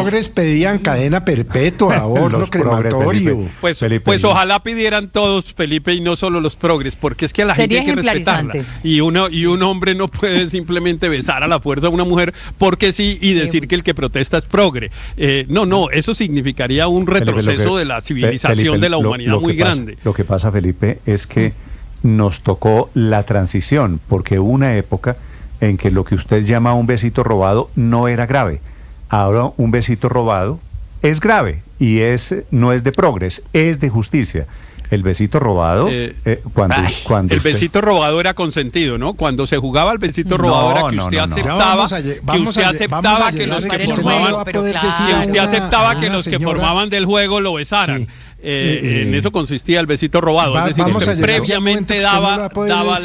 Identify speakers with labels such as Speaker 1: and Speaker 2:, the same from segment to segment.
Speaker 1: progres pedían cadena perpetua, horno crematorio.
Speaker 2: Pues ojalá pidieran todos, Felipe, y no solo los progres, porque es que a la gente hay que respetarla. Y un hombre no puede simplemente besar a la fuerza a una mujer porque sí y decir que el que protesta es progre. No, eso significaría un retroceso de la civilización de la humanidad muy grande.
Speaker 3: Lo que pasa, Felipe, es que nos tocó la transición, porque hubo una época en que lo que usted llama un besito robado no era grave. Ahora un besito robado es grave y no es de progres, es de justicia. El besito robado, cuando
Speaker 2: el besito robado era consentido, ¿no? Cuando se jugaba el besito robado era que usted aceptaba que los que formaban del juego lo besaran. Sí. En eso consistía el besito robado, es decir, que previamente daba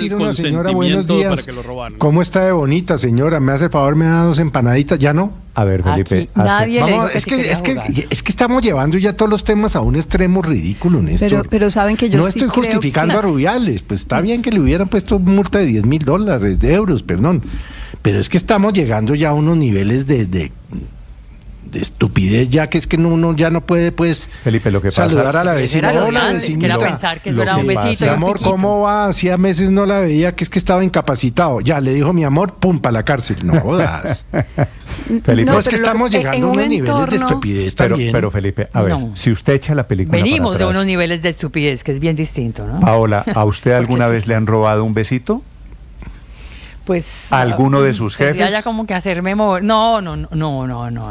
Speaker 2: el consentimiento para que lo robaran.
Speaker 1: ¿Cómo está de bonita, señora? ¿Me hace el favor, me da 2 empanaditas? ¿Ya no?
Speaker 3: A ver, Felipe.
Speaker 1: Es que estamos llevando ya todos los temas a un extremo ridículo, Néstor.
Speaker 4: Pero saben que yo
Speaker 1: no estoy justificando a Rubiales, pues está bien que le hubieran puesto multa de $10,000, de euros, perdón. Pero es que estamos llegando ya a unos niveles de estupidez, ya que es que uno ya no puede, pues,
Speaker 3: Felipe, lo que
Speaker 1: saludar
Speaker 3: pasa,
Speaker 1: a la vecina.
Speaker 5: Era pensar que eso era un besito.
Speaker 1: Mi amor, ¿cómo va? Hacía meses no la veía, que es que estaba incapacitado. Ya, le dijo mi amor, pum, para la cárcel. No jodas. Felipe, no, es que estamos llegando a unos niveles de estupidez también.
Speaker 3: Pero Felipe, a ver, si usted echa la película
Speaker 5: venimos
Speaker 3: para atrás,
Speaker 5: de unos niveles de estupidez, que es bien distinto, ¿no?
Speaker 3: Paola, ¿a usted alguna vez le han robado un besito?
Speaker 5: Pues
Speaker 3: ¿alguno de sus jefes?
Speaker 5: Ya como que hacerme mover. No.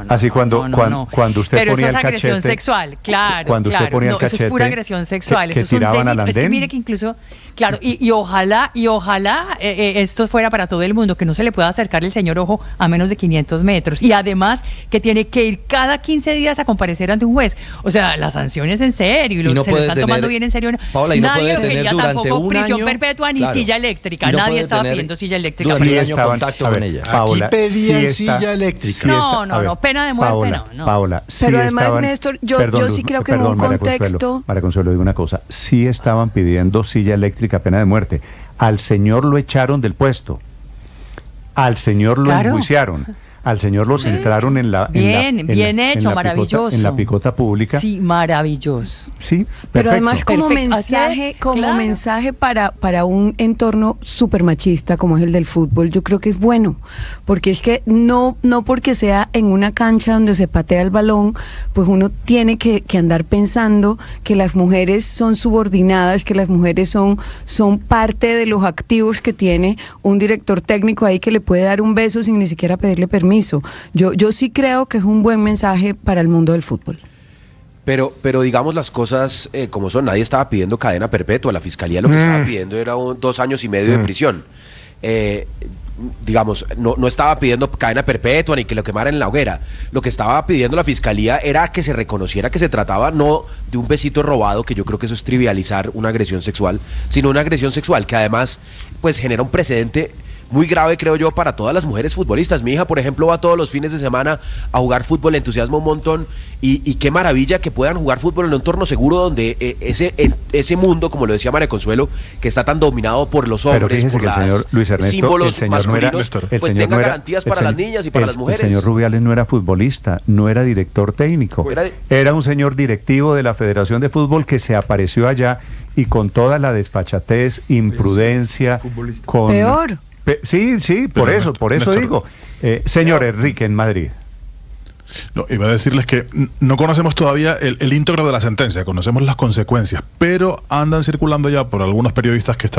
Speaker 3: Así cuando usted
Speaker 5: pero
Speaker 3: ponía el cachete. Pero eso es
Speaker 5: agresión sexual, claro.
Speaker 3: Cuando usted ponía el cachete.
Speaker 5: Eso es pura agresión sexual.
Speaker 3: Que
Speaker 5: eso
Speaker 3: tiraban al andén.
Speaker 5: Es que mire que incluso, claro, y ojalá esto fuera para todo el mundo, que no se le pueda acercar el señor ojo a menos de 500 metros. Y además que tiene que ir cada 15 días a comparecer ante un juez. O sea, las sanciones en serio, y se lo están tomando bien en serio.
Speaker 6: Paola,
Speaker 5: nadie quería tampoco prisión perpetua ni silla eléctrica. Nadie estaba pidiendo silla eléctrica.
Speaker 3: Contacto con ella. Paola,
Speaker 1: aquí pedían silla eléctrica.
Speaker 5: No, pena de muerte no.
Speaker 3: Paola,
Speaker 4: pero además, Néstor, yo sí creo que en un contexto...
Speaker 3: María Consuelo, digo una cosa, sí estaban pidiendo silla eléctrica, pena de muerte. Al señor lo echaron del puesto, al señor lo enjuiciaron, al señor lo centraron en la
Speaker 5: bien hecho, maravilloso.
Speaker 3: En la picota pública.
Speaker 5: Sí, maravilloso.
Speaker 3: Sí, perfecto.
Speaker 4: Pero además como mensaje para un entorno súper machista como es el del fútbol, yo creo que es bueno, porque es que no porque sea en una cancha donde se patea el balón, pues uno tiene que andar pensando que las mujeres son subordinadas, que las mujeres son parte de los activos que tiene un director técnico ahí que le puede dar un beso sin ni siquiera pedirle permiso. Yo sí creo que es un buen mensaje para el mundo del fútbol.
Speaker 6: Pero digamos las cosas como son. Nadie estaba pidiendo cadena perpetua. La fiscalía lo que estaba pidiendo era 2 años y medio de prisión. Digamos, no estaba pidiendo cadena perpetua ni que lo quemaran en la hoguera. Lo que estaba pidiendo la fiscalía era que se reconociera que se trataba no de un besito robado, que yo creo que eso es trivializar una agresión sexual, sino una agresión sexual que además pues genera un precedente muy grave, creo yo, para todas las mujeres futbolistas. Mi hija, por ejemplo, va todos los fines de semana a jugar fútbol, le entusiasma un montón, y qué maravilla que puedan jugar fútbol en un entorno seguro donde ese mundo, como lo decía María Consuelo, que está tan dominado por los hombres, por los símbolos masculinos, pues tenga garantías para las niñas y para las mujeres.
Speaker 3: El señor Rubiales no era futbolista, no era director técnico, era un señor directivo de la Federación de Fútbol que se apareció allá y con toda la desfachatez, imprudencia, con...
Speaker 4: Peor.
Speaker 3: Sí, por eso digo. Señor Enrique, en Madrid.
Speaker 7: No, iba a decirles que no conocemos todavía el íntegro de la sentencia, conocemos las consecuencias, pero andan circulando ya por algunos periodistas que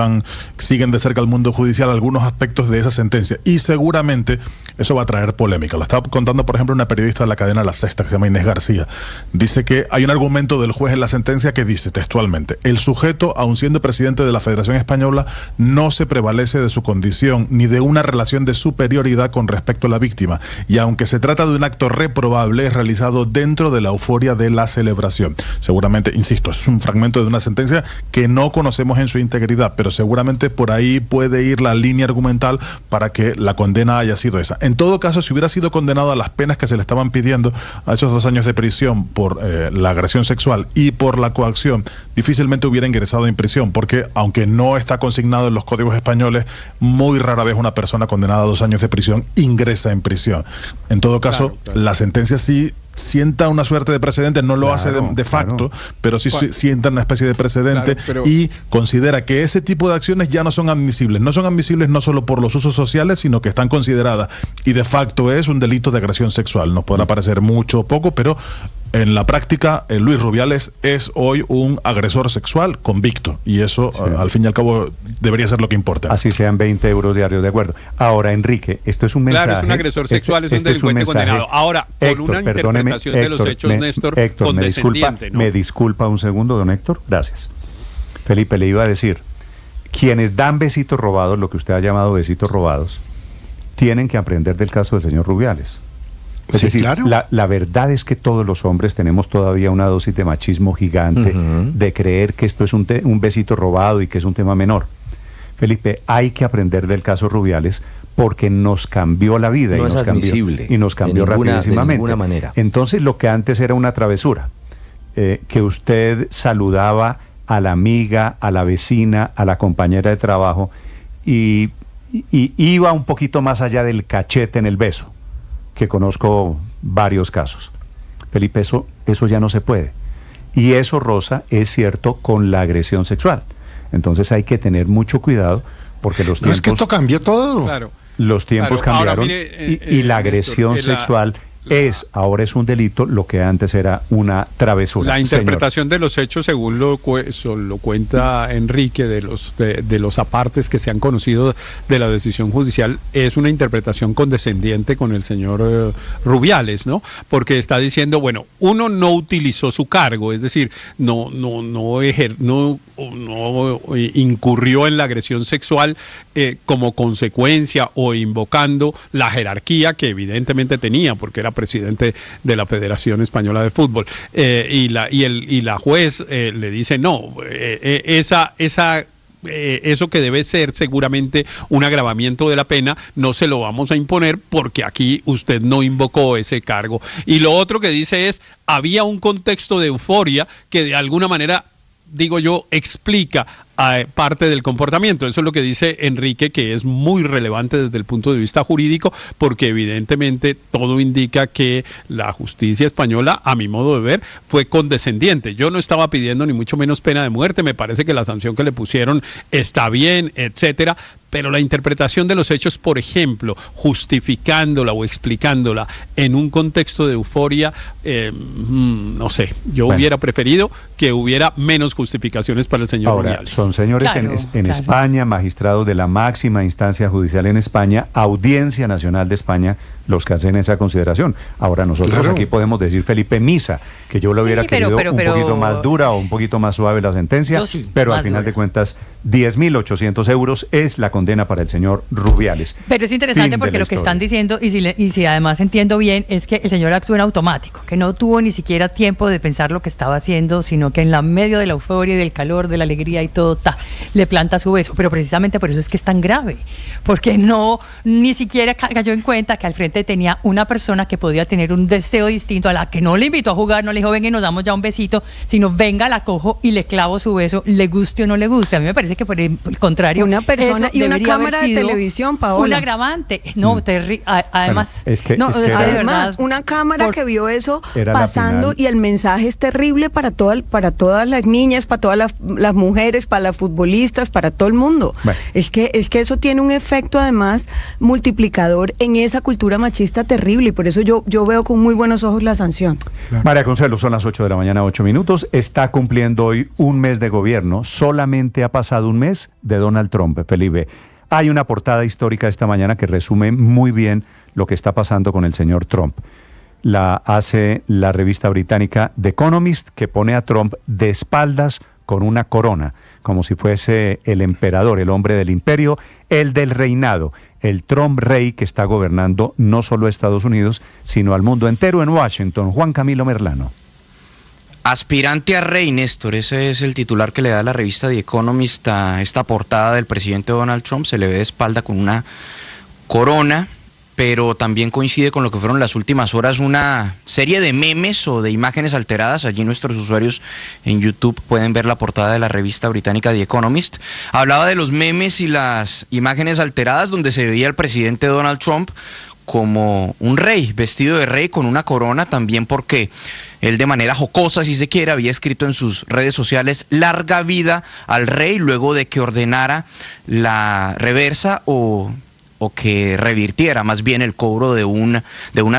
Speaker 7: siguen de cerca el mundo judicial algunos aspectos de esa sentencia, y seguramente eso va a traer polémica. Lo estaba contando, por ejemplo, una periodista de la cadena La Sexta, que se llama Inés García. Dice que hay un argumento del juez en la sentencia que dice textualmente: el sujeto, aun siendo presidente de la Federación Española, no se prevalece de su condición ni de una relación de superioridad con respecto a la víctima, y aunque se trata de un acto reprobable, es realizado dentro de la euforia de la celebración. Seguramente, insisto, es un fragmento de una sentencia que no conocemos en su integridad, pero seguramente por ahí puede ir la línea argumental para que la condena haya sido esa. En todo caso, si hubiera sido condenado a las penas que se le estaban pidiendo, a esos 2 años de prisión por la agresión sexual y por la coacción, difícilmente hubiera ingresado en prisión, porque aunque no está consignado en los códigos españoles, muy rara vez una persona condenada a 2 años de prisión ingresa en prisión. En todo caso, la sentencia sí sienta una suerte de precedente, no lo hace de facto, pero sí sienta una especie de precedente y considera que ese tipo de acciones ya no son admisibles. No son admisibles no solo por los usos sociales, sino que están consideradas y de facto es un delito de agresión sexual. Nos podrá parecer mucho o poco, pero en la práctica, Luis Rubiales es hoy un agresor sexual convicto y eso, al fin y al cabo, debería ser lo que importa.
Speaker 3: Así sean 20 euros diarios, de acuerdo. Ahora, Enrique, esto es un mensaje.
Speaker 2: Claro, es un agresor sexual, es un delincuente condenado. Ahora, con una interpretación de los hechos, Néstor, condescendiente, ¿no?
Speaker 3: Me disculpa un segundo, don Héctor. Gracias. Felipe, le iba a decir, quienes dan besitos robados, lo que usted ha llamado besitos robados, tienen que aprender del caso del señor Rubiales. Es decir, claro. La verdad es que todos los hombres tenemos todavía una dosis de machismo gigante, de creer que esto es un besito robado y que es un tema menor. Felipe, hay que aprender del caso Rubiales porque nos cambió la vida y nos cambió rapidísimamente.
Speaker 8: De ninguna manera.
Speaker 3: Entonces, lo que antes era una travesura, que usted saludaba a la amiga, a la vecina, a la compañera de trabajo y iba un poquito más allá del cachete en el beso, que conozco varios casos. Felipe, eso ya no se puede. Y eso, Rosa, es cierto con la agresión sexual. Entonces hay que tener mucho cuidado porque los tiempos...
Speaker 1: No, es que esto cambió todo.
Speaker 2: Claro.
Speaker 3: Los tiempos cambiaron.
Speaker 2: Ahora, mire,
Speaker 3: y la agresión sexual ahora es un delito, lo que antes era una travesura.
Speaker 2: La interpretación de los hechos, según lo cuenta Enrique, de los apartes que se han conocido de la decisión judicial, es una interpretación condescendiente con el señor Rubiales, ¿no? Porque está diciendo, bueno, uno no utilizó su cargo, es decir, no incurrió en la agresión sexual como consecuencia o invocando la jerarquía que evidentemente tenía, porque era presidente de la Federación Española de Fútbol, y la juez le dice no, eso que debe ser seguramente un agravamiento de la pena, no se lo vamos a imponer porque aquí usted no invocó ese cargo. Y lo otro que dice es, había un contexto de euforia que de alguna manera, digo yo, explica parte del comportamiento. Eso es lo que dice Enrique, que es muy relevante desde el punto de vista jurídico, porque evidentemente todo indica que la justicia española, a mi modo de ver, fue condescendiente. Yo no estaba pidiendo ni mucho menos pena de muerte, me parece que la sanción que le pusieron está bien, etcétera, pero la interpretación de los hechos, por ejemplo, justificándola o explicándola en un contexto de euforia, no sé, yo hubiera preferido que hubiera menos justificaciones para el señor Rubiales.
Speaker 3: Son señores en España, magistrados de la máxima instancia judicial en España, Audiencia Nacional de España, los que hacen esa consideración. Ahora nosotros aquí podemos decir Felipe Misa, que yo lo hubiera querido un poquito más dura o un poquito más suave la sentencia, pero al final de cuentas 10.800 euros es la condena para el señor Rubiales.
Speaker 5: Pero es interesante porque lo que están diciendo, y si además entiendo bien, es que el señor actuó en automático, que no tuvo ni siquiera tiempo de pensar lo que estaba haciendo, sino que en la medio de la euforia y del calor, de la alegría y todo, le planta su beso. Pero precisamente por eso es que es tan grave, porque ni siquiera cayó en cuenta que al frente tenía una persona que podía tener un deseo distinto, a la que no le invitó a jugar, no le dijo venga y nos damos ya un besito, sino venga, la cojo y le clavo su beso, le guste o no le guste. A mí me parece que por el contrario,
Speaker 4: una persona y una cámara de televisión, Paola,
Speaker 5: un agravante, además,
Speaker 4: además una cámara que vio eso pasando, y el mensaje es terrible para todas las niñas, para todas las mujeres, para las futbolistas, para todo el mundo. Bueno. Es que eso tiene un efecto además multiplicador en esa cultura machista terrible, y por eso yo veo con muy buenos ojos la sanción.
Speaker 3: Claro. María Consuelo, son las 8 de la mañana, 8 minutos. Está cumpliendo hoy un mes de gobierno. Solamente ha pasado un mes de Donald Trump, Felipe. Hay una portada histórica esta mañana que resume muy bien lo que está pasando con el señor Trump. La hace la revista británica The Economist, que pone a Trump de espaldas con una corona, como si fuese el emperador, el hombre del imperio, el del reinado, el Trump rey que está gobernando no solo a Estados Unidos, sino al mundo entero en Washington. Juan Camilo Merlano.
Speaker 9: Aspirante a rey, Néstor, ese es el titular que le da la revista The Economist a esta portada del presidente Donald Trump. Se le ve de espalda con una corona, pero también coincide con lo que fueron las últimas horas una serie de memes o de imágenes alteradas. Allí nuestros usuarios en YouTube pueden ver la portada de la revista británica The Economist. Hablaba de los memes y las imágenes alteradas donde se veía al presidente Donald Trump como un rey, vestido de rey con una corona, también porque él de manera jocosa, si se quiere, había escrito en sus redes sociales larga vida al rey luego de que ordenara la reversa o que revirtiera más bien el cobro de una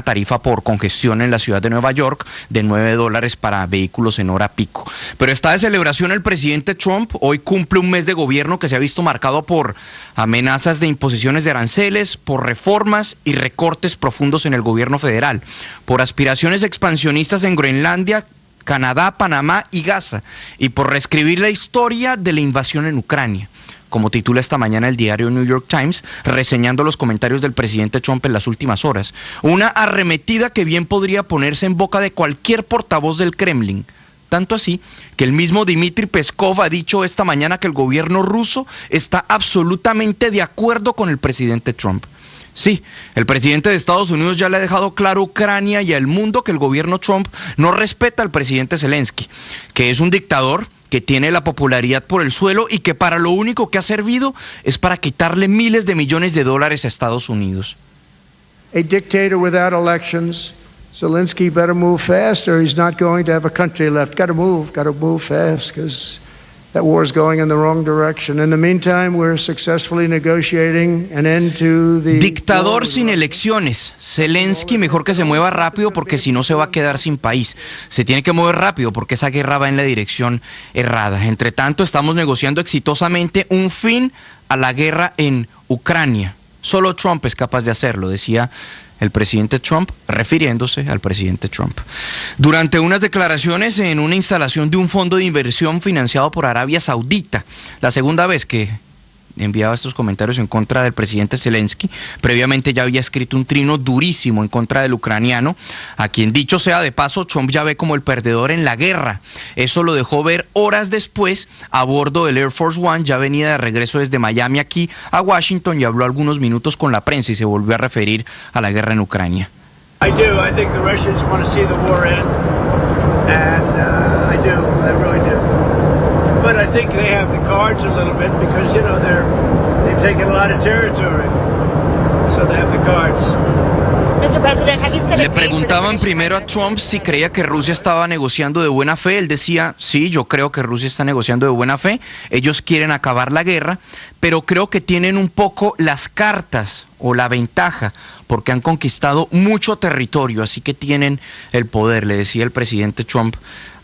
Speaker 9: tarifa por congestión en la ciudad de Nueva York de $9 para vehículos en hora pico. Pero está de celebración el presidente Trump. Hoy cumple un mes de gobierno que se ha visto marcado por amenazas de imposiciones de aranceles, por reformas y recortes profundos en el gobierno federal, por aspiraciones expansionistas en Groenlandia, Canadá, Panamá y Gaza, y por reescribir la historia de la invasión en Ucrania, como titula esta mañana el diario New York Times, reseñando los comentarios del presidente Trump en las últimas horas. Una arremetida que bien podría ponerse en boca de cualquier portavoz del Kremlin. Tanto así que el mismo Dmitry Peskov ha dicho esta mañana que el gobierno ruso está absolutamente de acuerdo con el presidente Trump. Sí, el presidente de Estados Unidos ya le ha dejado claro a Ucrania y al mundo que el gobierno Trump no respeta al presidente Zelensky, que es un dictador, que tiene la popularidad por el suelo y que para lo único que ha servido es para quitarle miles de millones de dólares a Estados Unidos.
Speaker 8: A dictator without elections. Zelensky better move fast or he's not going to have a country left. Got to move fast because that war is going in the wrong direction. In the meantime, we're successfully negotiating an end to the...
Speaker 9: Dictador sin elecciones. Zelensky mejor que se mueva rápido porque si no se va a quedar sin país. Se tiene que mover rápido porque esa guerra va en la dirección errada. Entre tanto, estamos negociando exitosamente un fin a la guerra en Ucrania. Solo Trump es capaz de hacerlo, decía el presidente Trump, refiriéndose al presidente Trump. Durante unas declaraciones en una instalación de un fondo de inversión financiado por Arabia Saudita, la segunda vez que enviaba estos comentarios en contra del presidente Zelensky, previamente ya había escrito un trino durísimo en contra del ucraniano, a quien, dicho sea de paso, Trump ya ve como el perdedor en la guerra. Eso lo dejó ver horas después a bordo del Air Force One, ya venía de regreso desde Miami aquí a Washington y habló algunos minutos con la prensa y se volvió a referir a la guerra en Ucrania.
Speaker 8: I think the Russians want to see the war end, and I really do. But I think they have the cards a little bit because, you know, they've taken a lot of territory, so they have the cards.
Speaker 9: Le preguntaban primero a Trump si creía que Rusia estaba negociando de buena fe. Él decía, sí, yo creo que Rusia está negociando de buena fe. Ellos quieren acabar la guerra, pero creo que tienen un poco las cartas o la ventaja porque han conquistado mucho territorio, así que tienen el poder, le decía el presidente Trump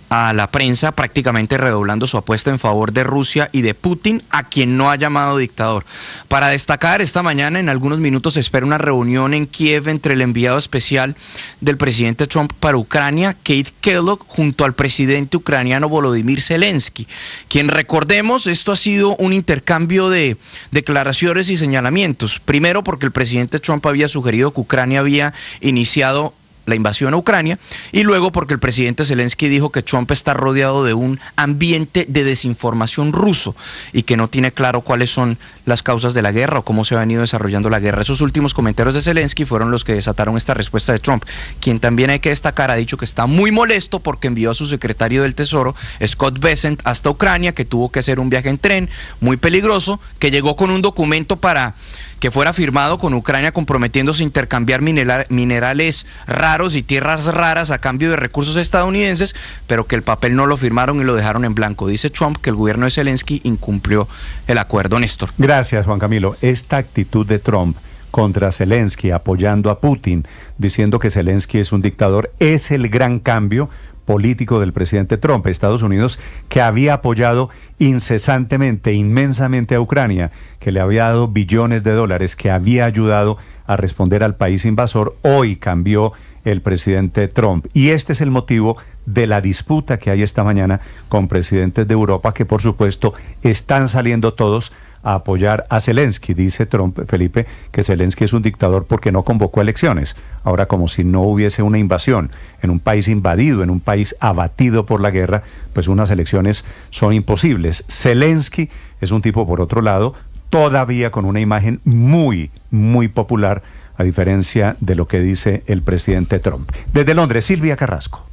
Speaker 9: a la prensa, prácticamente redoblando su apuesta en favor de Rusia y de Putin, a quien no ha llamado dictador. Para destacar, esta mañana en algunos minutos se espera una reunión en Kiev entre el enviado especial del presidente Trump para Ucrania, Keith Kellogg, junto al presidente ucraniano Volodymyr Zelensky, quien, recordemos, esto ha sido un intercambio de declaraciones y señalamientos. Primero porque el presidente Trump había sugerido que Ucrania había iniciado la invasión a Ucrania, y luego porque el presidente Zelensky dijo que Trump está rodeado de un ambiente de desinformación ruso y que no tiene claro cuáles son las causas de la guerra o cómo se ha venido desarrollando la guerra. Esos últimos comentarios de Zelensky fueron los que desataron esta respuesta de Trump, quien también, hay que destacar, ha dicho que está muy molesto porque envió a su secretario del Tesoro, Scott Bessent, hasta Ucrania, que tuvo que hacer un viaje en tren muy peligroso, que llegó con un documento para que fuera firmado con Ucrania comprometiéndose a intercambiar minerales raros y tierras raras a cambio de recursos estadounidenses, pero que el papel no lo firmaron y lo dejaron en blanco. Dice Trump que el gobierno de Zelensky incumplió el acuerdo. Néstor.
Speaker 3: Gracias, Juan Camilo. Esta actitud de Trump contra Zelensky, apoyando a Putin, diciendo que Zelensky es un dictador, es el gran cambio político del presidente Trump. Estados Unidos, que había apoyado incesantemente, inmensamente a Ucrania, que le había dado billones de dólares, que había ayudado a responder al país invasor, hoy cambió el presidente Trump. Y este es el motivo de la disputa que hay esta mañana con presidentes de Europa, que por supuesto están saliendo todos a apoyar a Zelensky. Dice Trump, Felipe, que Zelensky es un dictador porque no convocó elecciones. Ahora, como si no hubiese una invasión en un país invadido, en un país abatido por la guerra, pues unas elecciones son imposibles. Zelensky es un tipo, por otro lado, todavía con una imagen muy, muy popular, a diferencia de lo que dice el presidente Trump. Desde Londres, Silvia Carrasco.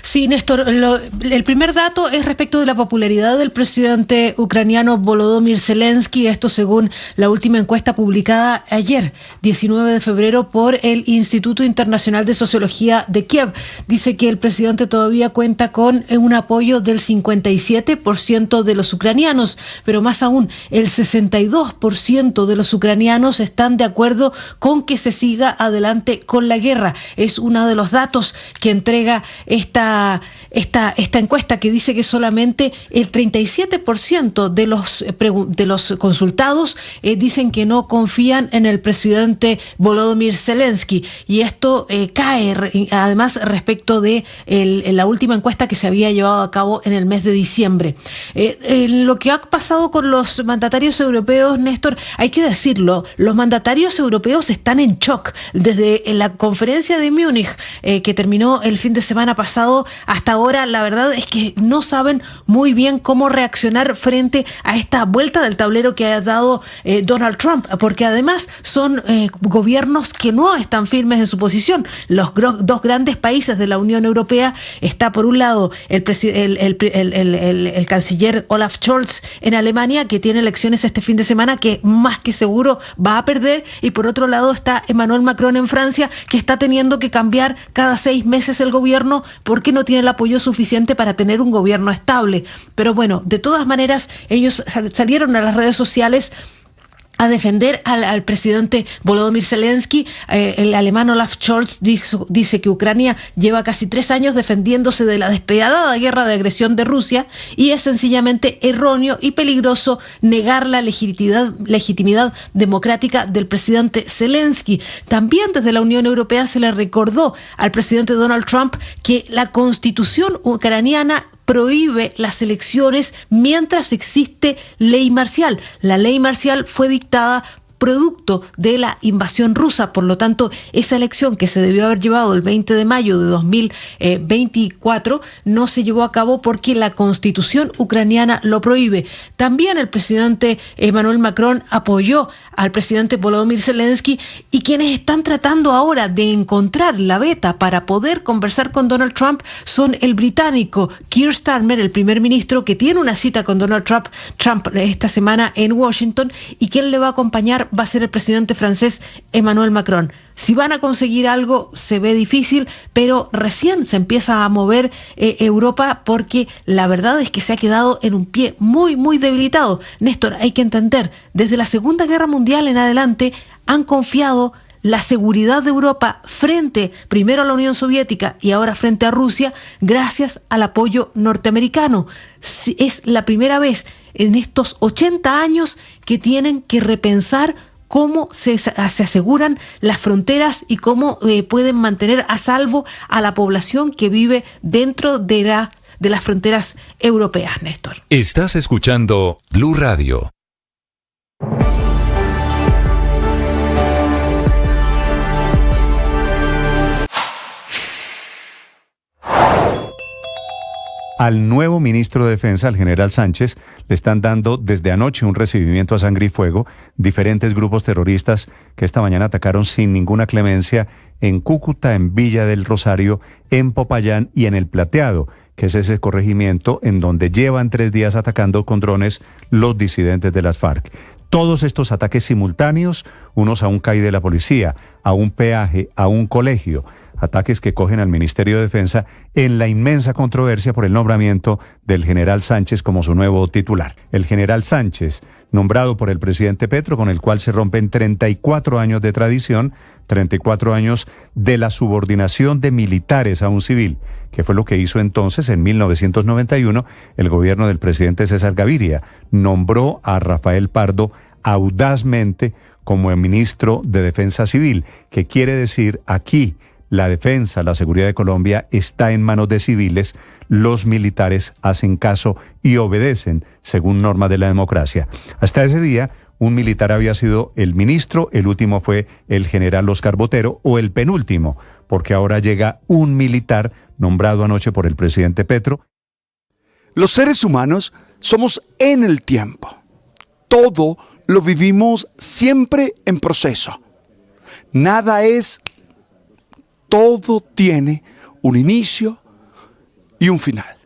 Speaker 10: Sí, Néstor, el primer dato es respecto de la popularidad del presidente ucraniano Volodymyr Zelensky, esto según la última encuesta publicada ayer, 19 de febrero, por el Instituto Internacional de Sociología de Kiev. Dice que el presidente todavía cuenta con un apoyo del 57% de los ucranianos, pero más aún, el 62% de los ucranianos están de acuerdo con que se siga adelante con la guerra. Es uno de los datos que entrega esta encuesta, que dice que solamente el 37% de los consultados dicen que no confían en el presidente Volodymyr Zelensky, y esto cae además respecto de la última encuesta que se había llevado a cabo en el mes de diciembre. Lo que ha pasado con los mandatarios europeos, Néstor, hay que decirlo, los mandatarios europeos están en shock. Desde la conferencia de Múnich, que terminó el fin de semana pasado, hasta ahora la verdad es que no saben muy bien cómo reaccionar frente a esta vuelta del tablero que ha dado Donald Trump, porque además son gobiernos que no están firmes en su posición. Los dos grandes países de la Unión Europea está por un lado el canciller Olaf Scholz en Alemania, que tiene elecciones este fin de semana, que más que seguro va a perder, y por otro lado está Emmanuel Macron en Francia, que está teniendo que cambiar cada 6 meses el gobierno porque no tiene el apoyo suficiente para tener un gobierno estable. Pero bueno, de todas maneras, ellos salieron a las redes sociales a defender al presidente Volodymyr Zelensky. El alemán Olaf Scholz dice que Ucrania lleva casi 3 años defendiéndose de la despiadada guerra de agresión de Rusia, y es sencillamente erróneo y peligroso negar la legitimidad democrática del presidente Zelensky. También desde la Unión Europea se le recordó al presidente Donald Trump que la constitución ucraniana prohíbe las elecciones mientras existe ley marcial. La ley marcial fue dictada producto de la invasión rusa, por lo tanto, esa elección que se debió haber llevado el 20 de mayo de 2024 no se llevó a cabo porque la constitución ucraniana lo prohíbe. También el presidente Emmanuel Macron apoyó al presidente Volodymyr Zelensky, y quienes están tratando ahora de encontrar la veta para poder conversar con Donald Trump son el británico Keir Starmer, el primer ministro, que tiene una cita con Donald Trump esta semana en Washington, y quien le va a acompañar va a ser el presidente francés Emmanuel Macron. Si van a conseguir algo, se ve difícil, pero recién se empieza a mover Europa, porque la verdad es que se ha quedado en un pie muy, muy debilitado. Néstor, hay que entender, desde la Segunda Guerra Mundial en adelante han confiado la seguridad de Europa frente primero a la Unión Soviética y ahora frente a Rusia gracias al apoyo norteamericano. Es la primera vez en estos 80 años que tienen que repensar cómo se aseguran las fronteras y cómo pueden mantener a salvo a la población que vive dentro de las fronteras europeas, Néstor.
Speaker 11: Estás escuchando Blue Radio.
Speaker 3: Al nuevo ministro de Defensa, al general Sánchez, le están dando desde anoche un recibimiento a sangre y fuego diferentes grupos terroristas que esta mañana atacaron sin ninguna clemencia en Cúcuta, en Villa del Rosario, en Popayán y en El Plateado, que es ese corregimiento en donde llevan 3 días atacando con drones los disidentes de las FARC. Todos estos ataques simultáneos, unos a un CAI de la policía, a un peaje, a un colegio, ataques que cogen al Ministerio de Defensa en la inmensa controversia por el nombramiento del general Sánchez como su nuevo titular. El general Sánchez, nombrado por el presidente Petro, con el cual se rompen 34 años de tradición, 34 años de la subordinación de militares a un civil, que fue lo que hizo entonces en 1991 el gobierno del presidente César Gaviria. Nombró a Rafael Pardo audazmente como el ministro de Defensa Civil, que quiere decir aquí la defensa, la seguridad de Colombia está en manos de civiles, los militares hacen caso y obedecen según normas de la democracia. Hasta ese día, un militar había sido el ministro, el último fue el general Oscar Botero, o el penúltimo, porque ahora llega un militar nombrado anoche por el presidente Petro.
Speaker 12: Los seres humanos somos en el tiempo. Todo lo vivimos siempre en proceso. Nada es... Todo tiene un inicio y un final.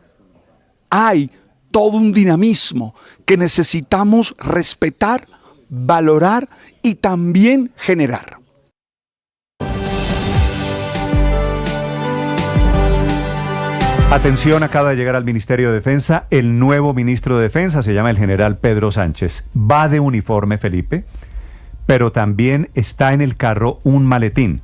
Speaker 12: Hay todo un dinamismo que necesitamos respetar, valorar y también generar.
Speaker 3: Atención, acaba de llegar al Ministerio de Defensa el nuevo ministro de Defensa, se llama el general Pedro Sánchez. Va de uniforme, Felipe, pero también está en el carro un maletín.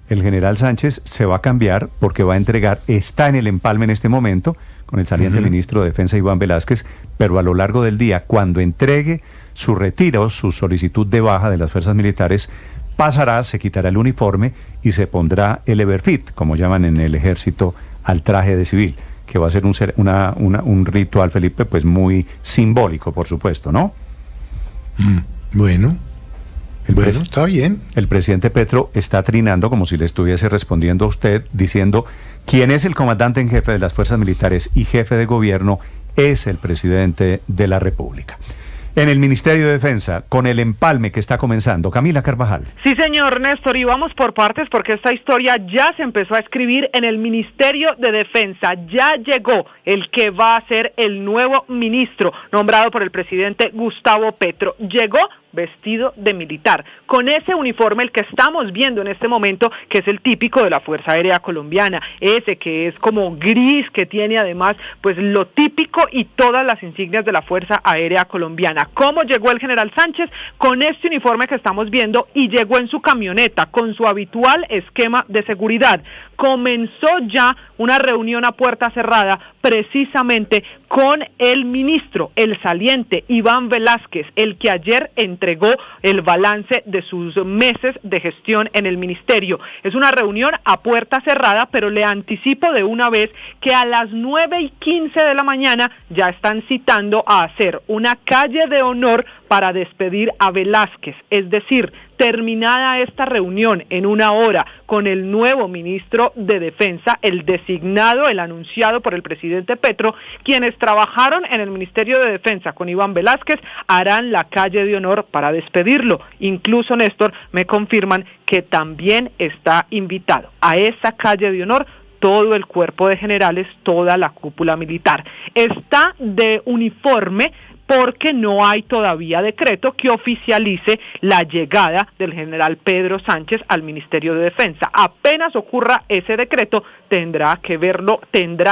Speaker 3: El general Sánchez se va a cambiar porque va a entregar, está en el empalme en este momento, con el saliente ministro de Defensa Iván Velásquez, pero a lo largo del día, cuando entregue su retiro, su solicitud de baja de las fuerzas militares, pasará, se quitará el uniforme y se pondrá el everfit, como llaman en el ejército, al traje de civil, que va a ser un ritual, Felipe, pues muy simbólico, por supuesto, ¿no?
Speaker 1: Bueno, está bien.
Speaker 3: El presidente Petro está trinando como si le estuviese respondiendo a usted, diciendo: quien es el comandante en jefe de las fuerzas militares y jefe de gobierno es el presidente de la República. En el Ministerio de Defensa, con el empalme que está comenzando, Camila Carvajal.
Speaker 13: Sí, señor Néstor, y vamos por partes porque esta historia ya se empezó a escribir en el Ministerio de Defensa. Ya llegó el que va a ser el nuevo ministro nombrado por el presidente Gustavo Petro. Llegó vestido de militar, con ese uniforme el que estamos viendo en este momento, que es el típico de la Fuerza Aérea Colombiana, ese que es como gris, que tiene además pues lo típico y todas las insignias de la Fuerza Aérea Colombiana. ¿Cómo llegó el general Sánchez? Con este uniforme que estamos viendo, y llegó en su camioneta, con su habitual esquema de seguridad. Comenzó ya una reunión a puerta cerrada, precisamente con el ministro, el saliente Iván Velásquez, el que ayer entregó el balance de sus meses de gestión en el ministerio. Es una reunión a puerta cerrada, pero le anticipo de una vez que a las 9:15 de la mañana ya están citando a hacer una calle de honor para despedir a Velásquez. Es decir, terminada esta reunión en una hora con el nuevo ministro de Defensa, el designado, el anunciado por el presidente Petro, quienes trabajaron en el Ministerio de Defensa con Iván Velásquez harán la calle de honor para despedirlo. Incluso, Néstor, me confirman que también está invitado a esa calle de honor todo el cuerpo de generales, toda la cúpula militar. Está de uniforme porque no hay todavía decreto que oficialice la llegada del general Pedro Sánchez al Ministerio de Defensa. Apenas ocurra ese decreto, tendrá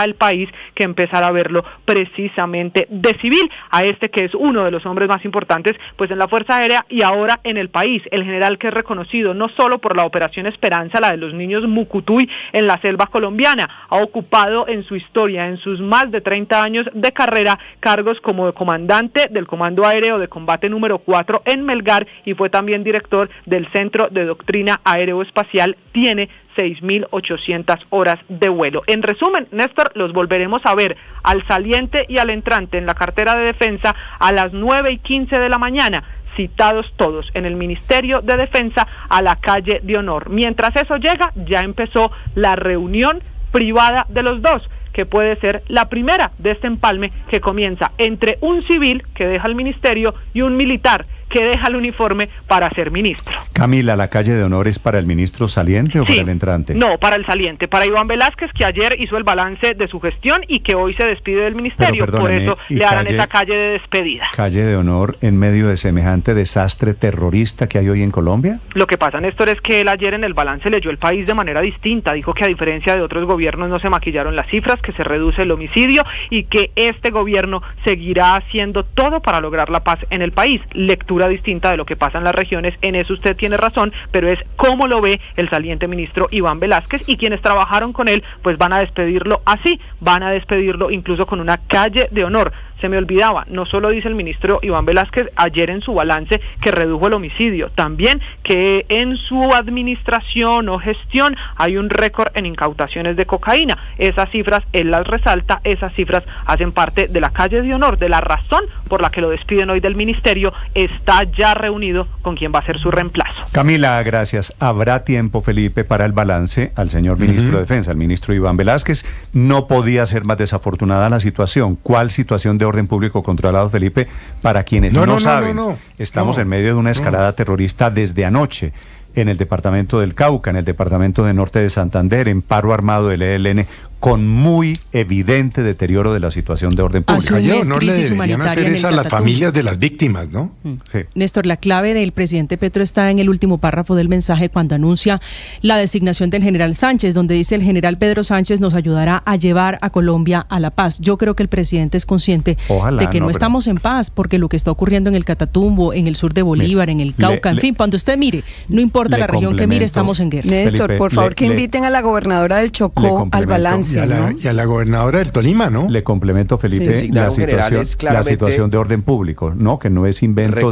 Speaker 13: el país que empezar a verlo precisamente de civil, a este que es uno de los hombres más importantes pues en la Fuerza Aérea y ahora en el país, el general que es reconocido no solo por la Operación Esperanza, la de los niños Mucutuy en la selva colombiana, ha ocupado en su historia, en sus más de 30 años de carrera, cargos como de comandante del Comando Aéreo de Combate número 4 en Melgar y fue también director del Centro de Doctrina Aeroespacial. Tiene 6.800 horas de vuelo. En resumen, Néstor, los volveremos a ver al saliente y al entrante en la cartera de defensa a las 9:15 de la mañana, citados todos en el Ministerio de Defensa a la calle de honor. Mientras eso llega, ya empezó la reunión privada de los dos, que puede ser la primera de este empalme que comienza entre un civil que deja el ministerio y un militar que deja el uniforme para ser ministro.
Speaker 3: Camila, ¿la calle de honor es para el ministro saliente o para el entrante?
Speaker 13: No, para el saliente, para Iván Velásquez, que ayer hizo el balance de su gestión y que hoy se despide del ministerio, por eso le harán esa calle de despedida.
Speaker 3: ¿Calle de honor en medio de semejante desastre terrorista que hay hoy en Colombia?
Speaker 13: Lo que pasa, Néstor, es que él ayer en el balance leyó el país de manera distinta, dijo que a diferencia de otros gobiernos no se maquillaron las cifras, que se reduce el homicidio y que este gobierno seguirá haciendo todo para lograr la paz en el país. Lectura distinta de lo que pasa en las regiones, en eso usted tiene razón, pero es cómo lo ve el saliente ministro Iván Velásquez, y quienes trabajaron con él pues van a despedirlo así, van a despedirlo incluso con una calle de honor. Se me olvidaba, no solo dice el ministro Iván Velásquez ayer en su balance que redujo el homicidio, también que en su administración o gestión hay un récord en incautaciones de cocaína. Esas cifras él las resalta, esas cifras hacen parte de la calle de honor, de la razón por la que lo despiden hoy del ministerio. Está ya reunido con quien va a ser su reemplazo.
Speaker 3: Camila, gracias. Habrá tiempo, Felipe, para el balance al señor ministro de Defensa, al ministro Iván Velásquez. No podía ser más desafortunada la situación. ¿Cuál situación de orden público controlado, Felipe? Para quienes no saben, estamos en medio de una escalada terrorista desde anoche en el departamento del Cauca, en el departamento de Norte de Santander, en paro armado del ELN con muy evidente deterioro de la situación de orden público.
Speaker 1: No le deberían hacer eso a las familias de las víctimas, ¿no?
Speaker 14: Sí. Néstor, la clave del presidente Petro está en el último párrafo del mensaje cuando anuncia la designación del general Sánchez, donde dice: el general Pedro Sánchez nos ayudará a llevar a Colombia a la paz. Yo creo que el presidente es consciente de que no estamos en paz, porque lo que está ocurriendo en el Catatumbo, en el sur de Bolívar, en el Cauca, en fin, cuando usted mire, no importa la región que mire, estamos en guerra.
Speaker 4: Néstor, Felipe, por favor, que inviten a la gobernadora del Chocó al balance.
Speaker 1: Y a la gobernadora del Tolima, ¿no?
Speaker 3: Le complemento, Felipe,
Speaker 6: sí.
Speaker 3: la situación de orden público, ¿no? Que no es invento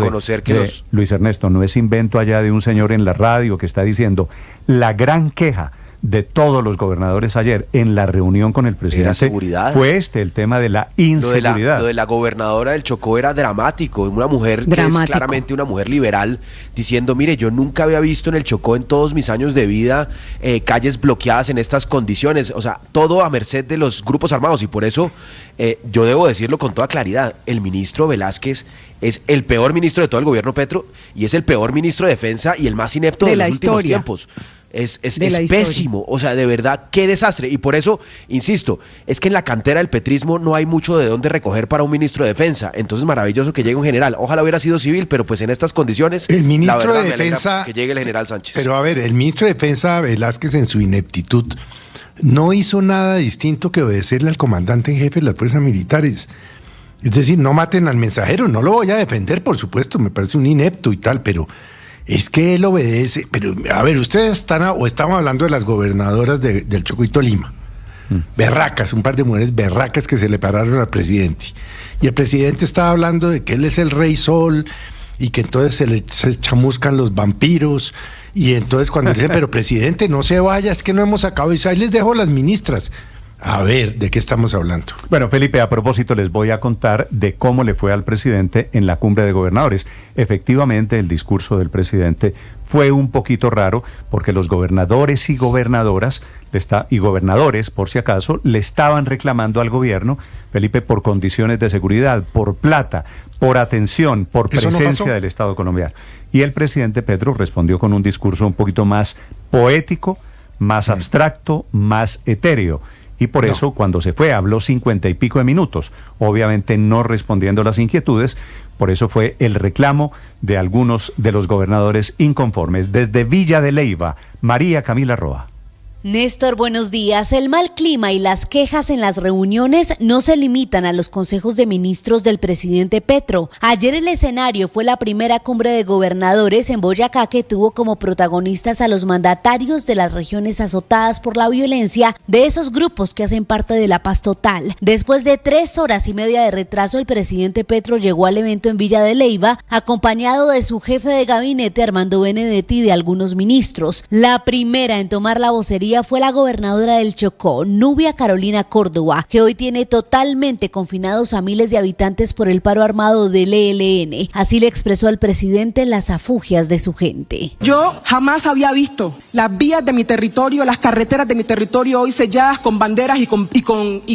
Speaker 3: Luis Ernesto, no es invento allá de un señor en la radio que está diciendo: la gran queja de todos los gobernadores ayer en la reunión con el presidente fue el tema de la inseguridad.
Speaker 6: Lo de la gobernadora del Chocó era dramático, una mujer que es claramente una mujer liberal, diciendo: mire, yo nunca había visto en el Chocó en todos mis años de vida calles bloqueadas en estas condiciones, o sea, todo a merced de los grupos armados, y por eso yo debo decirlo con toda claridad, el ministro Velázquez es el peor ministro de todo el gobierno Petro, y es el peor ministro de defensa y el más inepto de los últimos tiempos. Es pésimo, o sea, de verdad, qué desastre. Y por eso, insisto, es que en la cantera del petrismo no hay mucho de dónde recoger para un ministro de defensa. Entonces, maravilloso que llegue un general. Ojalá hubiera sido civil, pero pues en estas condiciones,
Speaker 1: el ministro de defensa,
Speaker 6: que llegue el general Sánchez.
Speaker 1: Pero a ver, el ministro de defensa Velázquez, en su ineptitud, no hizo nada distinto que obedecerle al comandante en jefe de las fuerzas militares. Es decir, no maten al mensajero. No lo voy a defender, por supuesto, me parece un inepto y tal, pero es que él obedece. Pero, a ver, ustedes estamos hablando de las gobernadoras del Chocó y Tolima. Berracas, un par de mujeres berracas que se le pararon al presidente. Y el presidente estaba hablando de que él es el rey sol y que entonces se chamuscan los vampiros. Y entonces cuando dice: pero presidente, no se vaya, es que no hemos acabado. Y dice: ahí les dejo las ministras. A ver, ¿de qué estamos hablando?
Speaker 3: Bueno, Felipe, a propósito les voy a contar de cómo le fue al presidente en la cumbre de gobernadores. Efectivamente, el discurso del presidente fue un poquito raro porque los gobernadores y gobernadoras y gobernadores, por si acaso, le estaban reclamando al gobierno, Felipe, por condiciones de seguridad, por plata, por atención, por presencia del Estado colombiano. Y el presidente Petro respondió con un discurso un poquito más poético, más abstracto, más etéreo. Y por eso, cuando se fue, habló 50 y pico de minutos, obviamente no respondiendo a las inquietudes. Por eso fue el reclamo de algunos de los gobernadores inconformes. Desde Villa de Leyva, María Camila Roa.
Speaker 15: Néstor, buenos días. El mal clima y las quejas en las reuniones no se limitan a los consejos de ministros del presidente Petro. Ayer el escenario fue la primera cumbre de gobernadores en Boyacá, que tuvo como protagonistas a los mandatarios de las regiones azotadas por la violencia de esos grupos que hacen parte de la paz total. Después de 3 horas y media de retraso, el presidente Petro llegó al evento en Villa de Leyva, acompañado de su jefe de gabinete, Armando Benedetti, y de algunos ministros. La primera en tomar la vocería fue la gobernadora del Chocó, Nubia Carolina Córdoba, que hoy tiene totalmente confinados a miles de habitantes por el paro armado del ELN. Así le expresó al presidente las afugias de su gente.
Speaker 16: Yo jamás había visto las vías de mi territorio, las carreteras de mi territorio hoy selladas con banderas y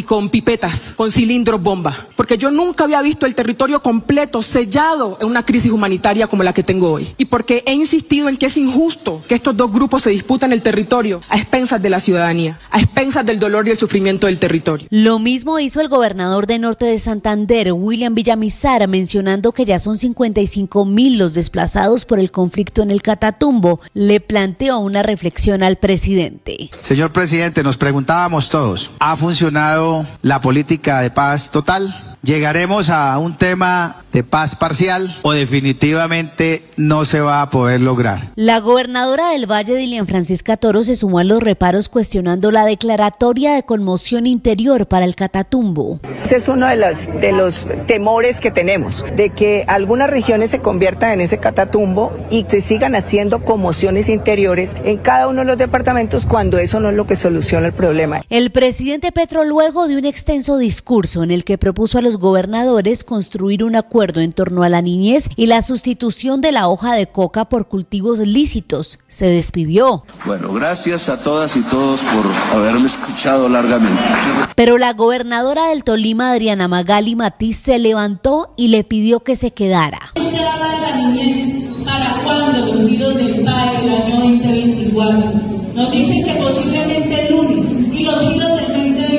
Speaker 16: con pipetas, con cilindros bomba, porque yo nunca había visto el territorio completo sellado en una crisis humanitaria como la que tengo hoy. Y porque he insistido en que es injusto que estos dos grupos se disputan el territorio a expensas de la ciudadanía, a expensas del dolor y el sufrimiento del territorio.
Speaker 15: Lo mismo hizo el gobernador de Norte de Santander, William Villamizar, mencionando que ya son 55.000 los desplazados por el conflicto en el Catatumbo. Le planteó una reflexión al presidente.
Speaker 17: Señor presidente, nos preguntábamos todos, ¿ha funcionado la política de paz total? ¿Llegaremos a un tema de paz parcial o definitivamente no se va a poder lograr?
Speaker 15: La gobernadora del Valle, Dilian Francisca Toro, se sumó a los reparos cuestionando la declaratoria de conmoción interior para el Catatumbo.
Speaker 18: Ese es uno de los temores que tenemos, de que algunas regiones se conviertan en ese Catatumbo y se sigan haciendo conmociones interiores en cada uno de los departamentos, cuando eso no es lo que soluciona el problema.
Speaker 15: El presidente Petro, luego de un extenso discurso en el que propuso a los gobernadores construir un acuerdo en torno a la niñez y la sustitución de la hoja de coca por cultivos lícitos, se despidió.
Speaker 19: Bueno, gracias a todas y todos por haberme escuchado largamente.
Speaker 15: Pero la gobernadora del Tolima, Adriana Magali Matiz, se levantó y le pidió que se quedara.
Speaker 20: ¿Qué será la niñez? ¿Para cuándo los virus del PAE del año 2024? Nos dicen que posiblemente el lunes y los giros del 2024.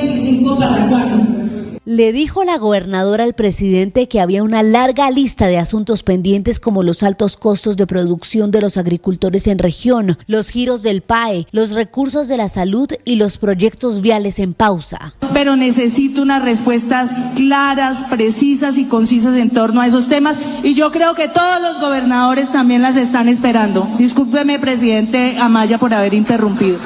Speaker 15: Le dijo la gobernadora al presidente que había una larga lista de asuntos pendientes como los altos costos de producción de los agricultores en región, los giros del PAE, los recursos de la salud y los proyectos viales en pausa.
Speaker 20: Pero necesito unas respuestas claras, precisas y concisas en torno a esos temas, y yo creo que todos los gobernadores también las están esperando. Discúlpeme, presidente Amaya, por haber interrumpido.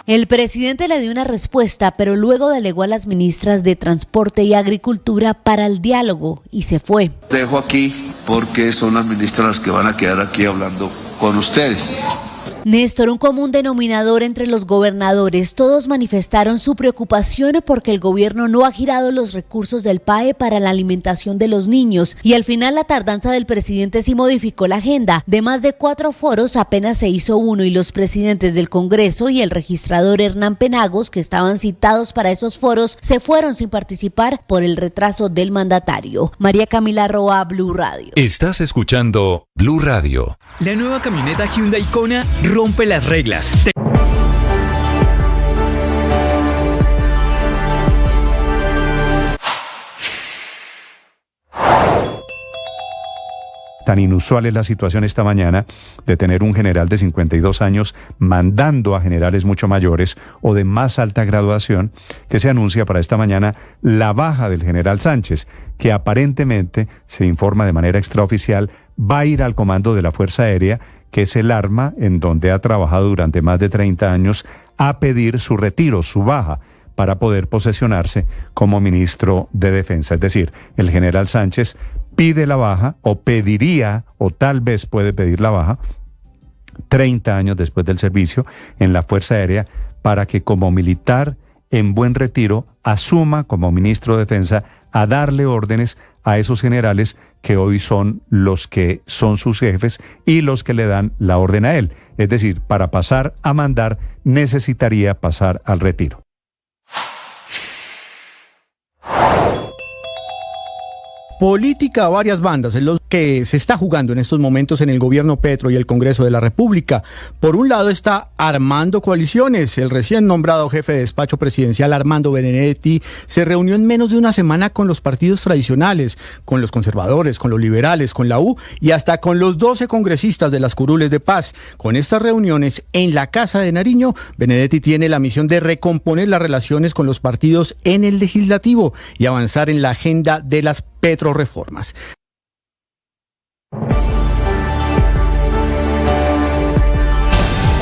Speaker 15: El presidente le dio una respuesta, pero luego delegó a las ministras de Transporte y Agricultura para el diálogo y se fue.
Speaker 19: Dejo aquí porque son las ministras las que van a quedar aquí hablando con ustedes.
Speaker 15: Néstor, un común denominador entre los gobernadores, todos manifestaron su preocupación porque el gobierno no ha girado los recursos del PAE para la alimentación de los niños y al final la tardanza del presidente sí modificó la agenda. De más de 4 foros apenas se hizo uno y los presidentes del Congreso y el registrador Hernán Penagos, que estaban citados para esos foros, se fueron sin participar por el retraso del mandatario. María Camila Roa, Blue Radio.
Speaker 11: Estás escuchando Blue Radio.
Speaker 21: La nueva camioneta Hyundai Kona rompe las reglas.
Speaker 3: Tan inusual es la situación esta mañana de tener un general de 52 años mandando a generales mucho mayores o de más alta graduación, que se anuncia para esta mañana la baja del general Sánchez, que aparentemente, se informa de manera extraoficial, va a ir al comando de la Fuerza Aérea, que es el arma en donde ha trabajado durante más de 30 años, a pedir su retiro, su baja, para poder posesionarse como ministro de Defensa. Es decir, el general Sánchez pide la baja, o pediría, o tal vez puede pedir la baja, 30 años después del servicio en la Fuerza Aérea, para que como militar en buen retiro asuma como ministro de Defensa a darle órdenes a esos generales que hoy son los que son sus jefes y los que le dan la orden a él. Es decir, para pasar a mandar necesitaría pasar al retiro.
Speaker 22: Política a varias bandas, en los que se está jugando en estos momentos en el gobierno Petro y el Congreso de la República. Por un lado está armando coaliciones. El recién nombrado jefe de despacho presidencial, Armando Benedetti, se reunió en menos de una semana con los partidos tradicionales, con los conservadores, con los liberales, con la U y hasta con los 12 congresistas de las curules de paz. Con estas reuniones en la Casa de Nariño, Benedetti tiene la misión de recomponer las relaciones con los partidos en el legislativo y avanzar en la agenda de las petrorreformas.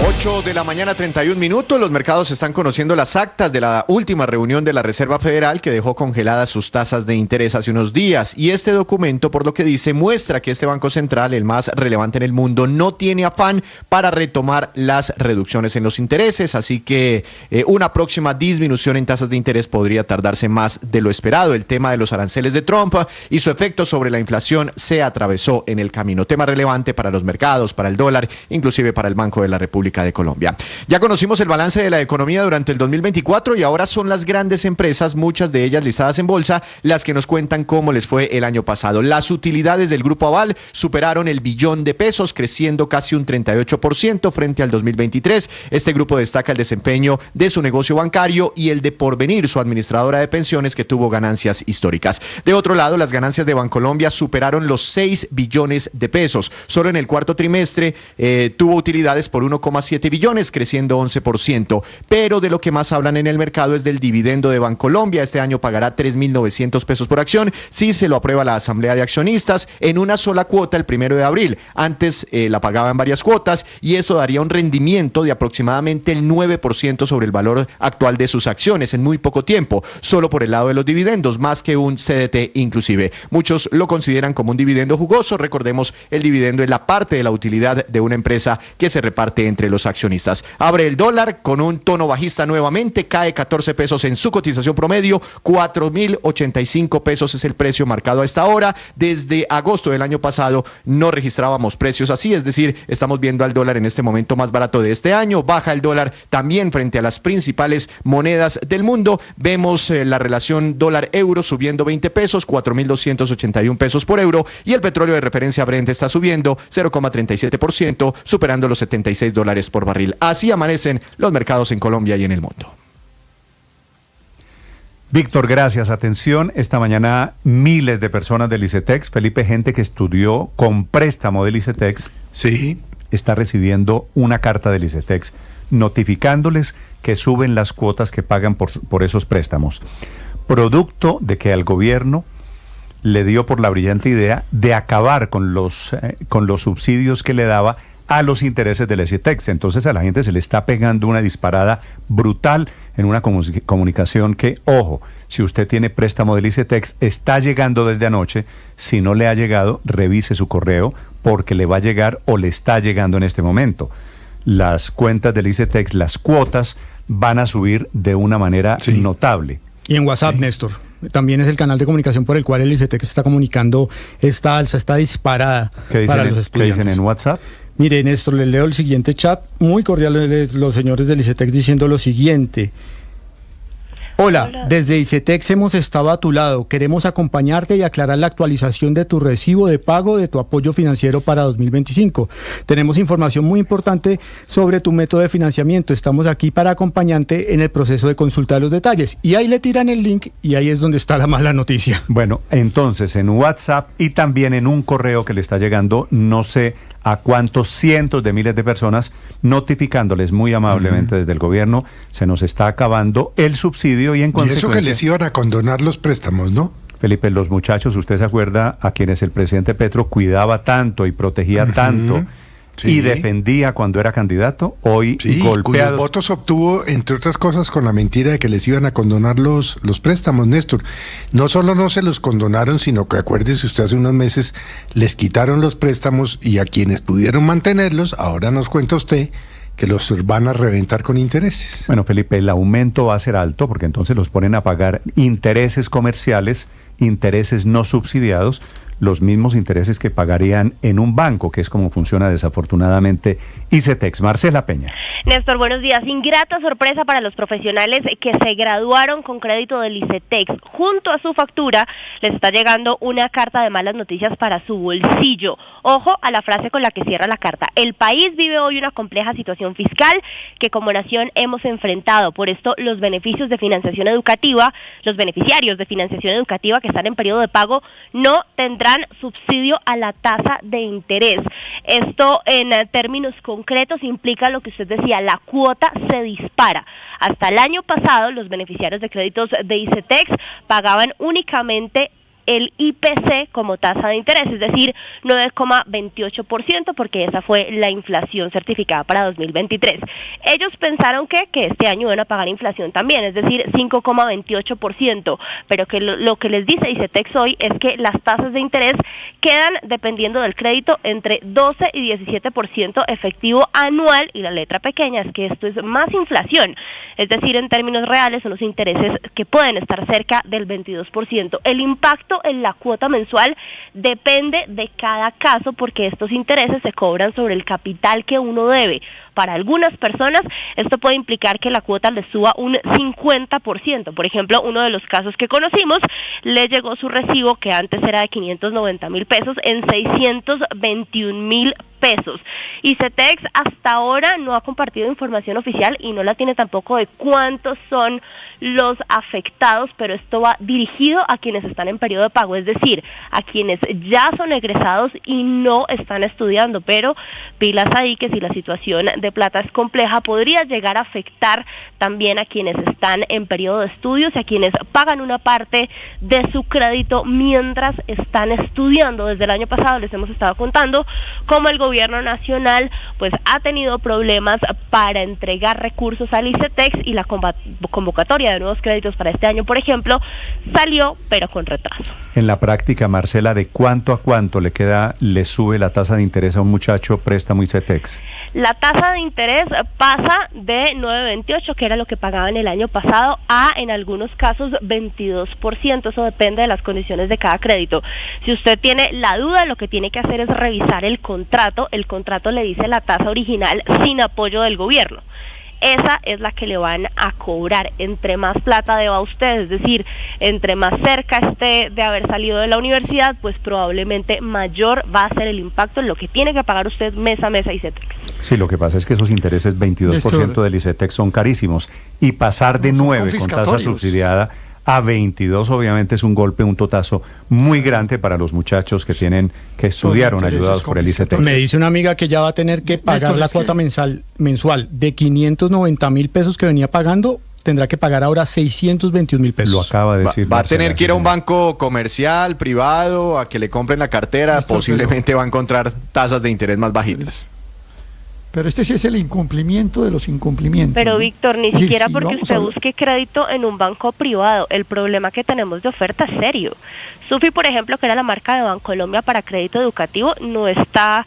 Speaker 23: 8 de la mañana, 31 minutos. Los mercados están conociendo las actas de la última reunión de la Reserva Federal, que dejó congeladas sus tasas de interés hace unos días. Y este documento, por lo que dice, muestra que este Banco Central, el más relevante en el mundo, no tiene afán para retomar las reducciones en los intereses. Así que una próxima disminución en tasas de interés podría tardarse más de lo esperado. El tema de los aranceles de Trump y su efecto sobre la inflación se atravesó en el camino. Tema relevante para los mercados, para el dólar, inclusive para el Banco de la República de Colombia. Ya conocimos el balance de la economía durante el 2024 y ahora son las grandes empresas, muchas de ellas listadas en bolsa, las que nos cuentan cómo les fue el año pasado. Las utilidades del Grupo Aval superaron el billón de pesos, creciendo casi un 38% frente al 2023. Este grupo destaca el desempeño de su negocio bancario y el de Porvenir, su administradora de pensiones, que tuvo ganancias históricas. De otro lado, las ganancias de Bancolombia superaron los 6 billones de pesos. Solo en el cuarto trimestre tuvo utilidades por 1,7 billones, creciendo 11%. Pero de lo que más hablan en el mercado es del dividendo de Bancolombia. Este año pagará 3.900 pesos por acción si se lo aprueba la Asamblea de Accionistas en una sola cuota el 1 de abril. Antes la pagaba en varias cuotas y esto daría un rendimiento de aproximadamente el 9% sobre el valor actual de sus acciones en muy poco tiempo, solo por el lado de los dividendos, más que un CDT inclusive. Muchos lo consideran como un dividendo jugoso. Recordemos, el dividendo es la parte de la utilidad de una empresa que se reparte entre los accionistas. Abre el dólar con un tono bajista nuevamente, cae 14 pesos en su cotización promedio, 4.085 pesos es el precio marcado a esta hora. Desde agosto del año pasado no registrábamos precios así, es decir, estamos viendo al dólar en este momento más barato de este año. Baja el dólar también frente a las principales monedas del mundo. Vemos la relación dólar-euro subiendo 20 pesos, 4.281 pesos por euro, y el petróleo de referencia Brent está subiendo 0,37%, superando los $76 por barril. Así amanecen los mercados en Colombia y en el mundo.
Speaker 3: Víctor, gracias. Atención, esta mañana miles de personas del ICETEX, Felipe, gente que estudió con préstamo del ICETEX,
Speaker 1: sí,
Speaker 3: está recibiendo una carta del ICETEX notificándoles que suben las cuotas que pagan por esos préstamos, producto de que al gobierno le dio por la brillante idea de acabar con los subsidios que le daba a los intereses del ICETEX. Entonces a la gente se le está pegando una disparada brutal en una comunicación que, ojo, si usted tiene préstamo del ICETEX, está llegando desde anoche. Si no le ha llegado, revise su correo porque le va a llegar o le está llegando en este momento. Las cuentas del ICETEX, las cuotas van a subir de una manera notable.
Speaker 22: Y en WhatsApp, Néstor, también es el canal de comunicación por el cual el ICETEX está comunicando esta alza, esta disparada para los estudiantes.
Speaker 3: ¿Qué dicen en WhatsApp?
Speaker 22: Mire, Néstor, les leo el siguiente chat, muy cordial los señores del ICETEX diciendo lo siguiente. Hola, desde ICETEX hemos estado a tu lado. Queremos acompañarte y aclarar la actualización de tu recibo de pago de tu apoyo financiero para 2025. Tenemos información muy importante sobre tu método de financiamiento. Estamos aquí para acompañarte en el proceso de consulta de los detalles. Y ahí le tiran el link y ahí es donde está la mala noticia.
Speaker 3: Bueno, entonces en WhatsApp y también en un correo que le está llegando, no sé a cuántos cientos de miles de personas, notificándoles muy amablemente desde el gobierno, se nos está acabando el subsidio y en consecuencia...
Speaker 1: Y eso que les iban a condonar los préstamos, ¿no?
Speaker 3: Felipe, los muchachos, usted se acuerda a quienes el presidente Petro cuidaba tanto y protegía tanto y defendía cuando era candidato, hoy golpeados.
Speaker 1: Cuyos votos obtuvo, entre otras cosas, con la mentira de que les iban a condonar los préstamos, Néstor. No solo no se los condonaron, sino que acuérdese usted, hace unos meses les quitaron los préstamos y a quienes pudieron mantenerlos, ahora nos cuenta usted que los van a reventar con intereses.
Speaker 3: Bueno, Felipe, el aumento va a ser alto porque entonces los ponen a pagar intereses comerciales, intereses no subsidiados, los mismos intereses que pagarían en un banco, que es como funciona desafortunadamente ICETEX. Marcela Peña.
Speaker 2: Néstor, buenos días. Ingrata sorpresa para los profesionales que se graduaron con crédito del ICETEX. Junto a su factura les está llegando una carta de malas noticias para su bolsillo. Ojo a la frase con la que cierra la carta. El país vive hoy una compleja situación fiscal que como nación hemos enfrentado. Por esto los beneficios de financiación educativa, los beneficiarios de financiación educativa que están en periodo de pago no tendrán subsidio a la tasa de interés. Esto en términos concretos implica lo que usted decía, la cuota se dispara. Hasta el año pasado los beneficiarios de créditos de ICETEX pagaban únicamente el IPC como tasa de interés, es decir, 9,28%, porque esa fue la inflación certificada para 2023. Ellos pensaron que este año iban a pagar inflación también, es decir, 5,28%, pero que lo que les dice ICETEX hoy es que las tasas de interés quedan, dependiendo del crédito, entre 12 y 17% efectivo anual, y la letra pequeña es que esto es más inflación, es decir, en términos reales son los intereses que pueden estar cerca del 22%. El impacto en la cuota mensual depende de cada caso porque estos intereses se cobran sobre el capital que uno debe. Para algunas personas esto puede implicar que la cuota le suba un 50%. Por ejemplo, uno de los casos que conocimos, le llegó su recibo que antes era de 590,000 pesos en 621,000 pesos. ICETEX hasta ahora no ha compartido información oficial y no la tiene tampoco de cuántos son los afectados, pero esto va dirigido a quienes están en periodo de pago, es decir, a quienes ya son egresados y no están estudiando, pero pilas ahí que si la situación de plata es compleja, podría llegar a afectar también a quienes están en periodo de estudios y a quienes pagan una parte de su crédito mientras están estudiando. Desde el año pasado les hemos estado contando cómo el gobierno nacional pues ha tenido problemas para entregar recursos al ICETEX y la convocatoria de nuevos créditos para este año, por ejemplo, salió pero con retraso.
Speaker 3: En la práctica, Marcela, ¿de cuánto a cuánto le sube la tasa de interés a un muchacho préstamo ICETEX?
Speaker 2: La tasa de interés pasa de 9,28, que era lo que pagaban el año pasado, a en algunos casos 22%, eso depende de las condiciones de cada crédito. Si usted tiene la duda, lo que tiene que hacer es revisar el contrato le dice la tasa original sin apoyo del gobierno. Esa es la que le van a cobrar. Entre más plata deba usted, es decir, entre más cerca esté de haber salido de la universidad, pues probablemente mayor va a ser el impacto en lo que tiene que pagar usted mes a mes a ICETEX.
Speaker 3: Sí, lo que pasa es que esos intereses 22% del ICETEX son carísimos y pasar de 9 con tasa subsidiada a 22 obviamente es un golpe, un totazo muy grande para los muchachos que estudiaron ayudados por el ICETEX.
Speaker 22: Me dice una amiga que ya va a tener que pagar la cuota mensual de 590.000 pesos que venía pagando, tendrá que pagar ahora 621.000 pesos.
Speaker 3: Lo acaba de decir.
Speaker 23: Va a tener que ir a un banco comercial, privado, a que le compren la cartera, posiblemente va a encontrar tasas de interés más bajitas.
Speaker 5: Pero este sí es el incumplimiento de los incumplimientos.
Speaker 2: Pero,
Speaker 5: ¿no?
Speaker 2: Víctor, ni siquiera
Speaker 5: sí,
Speaker 2: porque usted busque crédito en un banco privado. El problema que tenemos de oferta es serio. Sufi, por ejemplo, que era la marca de Bancolombia para crédito educativo, no está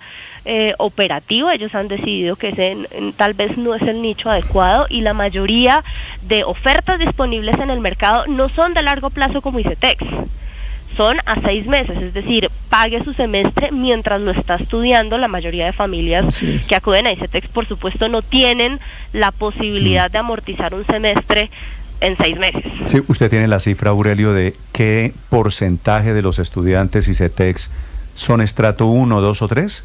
Speaker 2: operativo. Ellos han decidido que ese tal vez no es el nicho adecuado, y la mayoría de ofertas disponibles en el mercado no son de largo plazo como ICETEX. Son a 6 meses, es decir, pague su semestre mientras lo está estudiando. La mayoría de familias que acuden a ICETEX, por supuesto, no tienen la posibilidad de amortizar un semestre en 6 meses.
Speaker 3: Sí, usted tiene la cifra, Aurelio, de qué porcentaje de los estudiantes ICETEX son estrato 1, 2 o 3.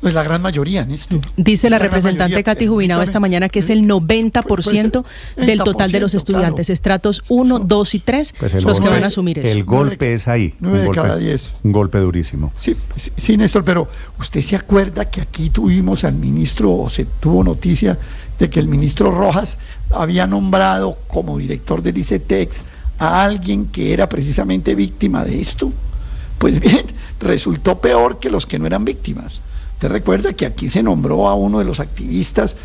Speaker 5: Pues la gran mayoría en esto.
Speaker 14: Dice la representante Katy Jubinado esta mañana que es el 90% del total de los estudiantes, estratos 1, 2 y 3,
Speaker 3: pues
Speaker 14: los que van a asumir eso.
Speaker 3: El golpe es ahí.
Speaker 5: 9 de cada 10.
Speaker 3: Un golpe durísimo.
Speaker 5: Sí, Néstor, pero usted se acuerda que aquí tuvimos al ministro, o se tuvo noticia de que el ministro Rojas había nombrado como director del ICETEX a alguien que era precisamente víctima de esto. Pues bien, resultó peor que los que no eran víctimas. Usted recuerda que aquí se nombró a uno de los activistas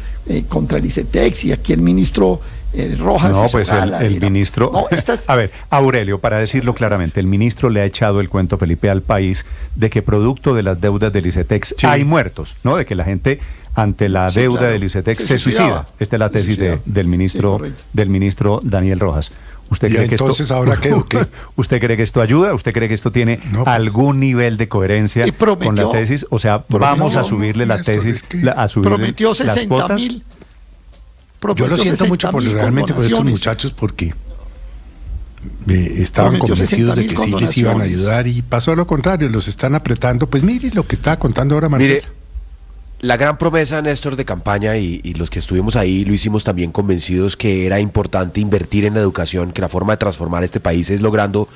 Speaker 5: contra el ICETEX, y aquí el ministro Rojas.
Speaker 3: No, pues el ministro... No, A ver, Aurelio, para decirlo claramente, el ministro le ha echado el cuento, Felipe, al país de que producto de las deudas del ICETEX hay muertos, ¿no? De que la gente ante la deuda del ICETEX se suicida. Esta es la tesis del ministro Daniel Rojas. ¿Usted cree que entonces ahora qué? ¿Usted cree que esto ayuda? ¿Usted cree que esto tiene algún nivel de coherencia con la tesis? O sea, vamos a subirle la tesis, a subirle
Speaker 5: prometió 60.000.
Speaker 1: Yo lo siento mucho realmente por estos muchachos, porque estaban convencidos de que sí les iban a ayudar, y pasó lo contrario, los están apretando. Pues mire lo que estaba contando ahora Marcelo.
Speaker 6: Mire, la gran promesa, Néstor, de campaña, y los que estuvimos ahí lo hicimos también convencidos que era importante invertir en la educación, que la forma de transformar este país es logrando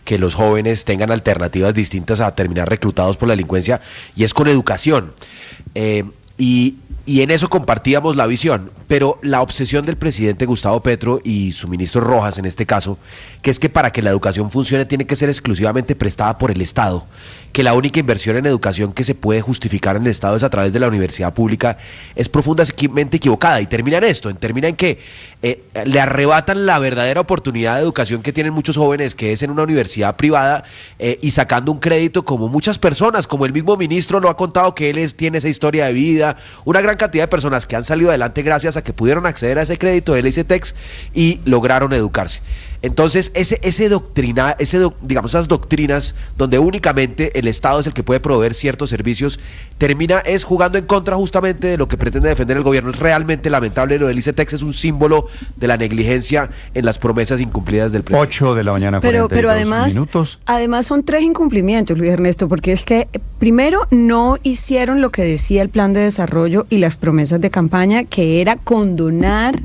Speaker 6: que los jóvenes tengan alternativas distintas a terminar reclutados por la delincuencia, y es con educación. Y en eso compartíamos la visión, pero la obsesión del presidente Gustavo Petro y su ministro Rojas en este caso, que es que para que la educación funcione tiene que ser exclusivamente prestada por el Estado, que la única inversión en educación que se puede justificar en el Estado es a través de la universidad pública, es profundamente equivocada, y termina en que le arrebatan la verdadera oportunidad de educación que tienen muchos jóvenes, que es en una universidad privada, y sacando un crédito, como muchas personas, como el mismo ministro lo ha contado, que él tiene esa historia de vida, una gran cantidad de personas que han salido adelante gracias a que pudieron acceder a ese crédito del ICETEX y lograron educarse. Entonces, esas doctrinas donde únicamente el Estado es el que puede proveer ciertos servicios, termina jugando en contra justamente de lo que pretende defender el gobierno. Es realmente lamentable. Lo del ICETEX es un símbolo de la negligencia en las promesas incumplidas del presidente.
Speaker 3: 8 de la mañana,
Speaker 4: pero además,
Speaker 3: minutos.
Speaker 4: Además son 3 incumplimientos, Luis Ernesto, porque es que primero no hicieron lo que decía el plan de desarrollo y las promesas de campaña, que era condonar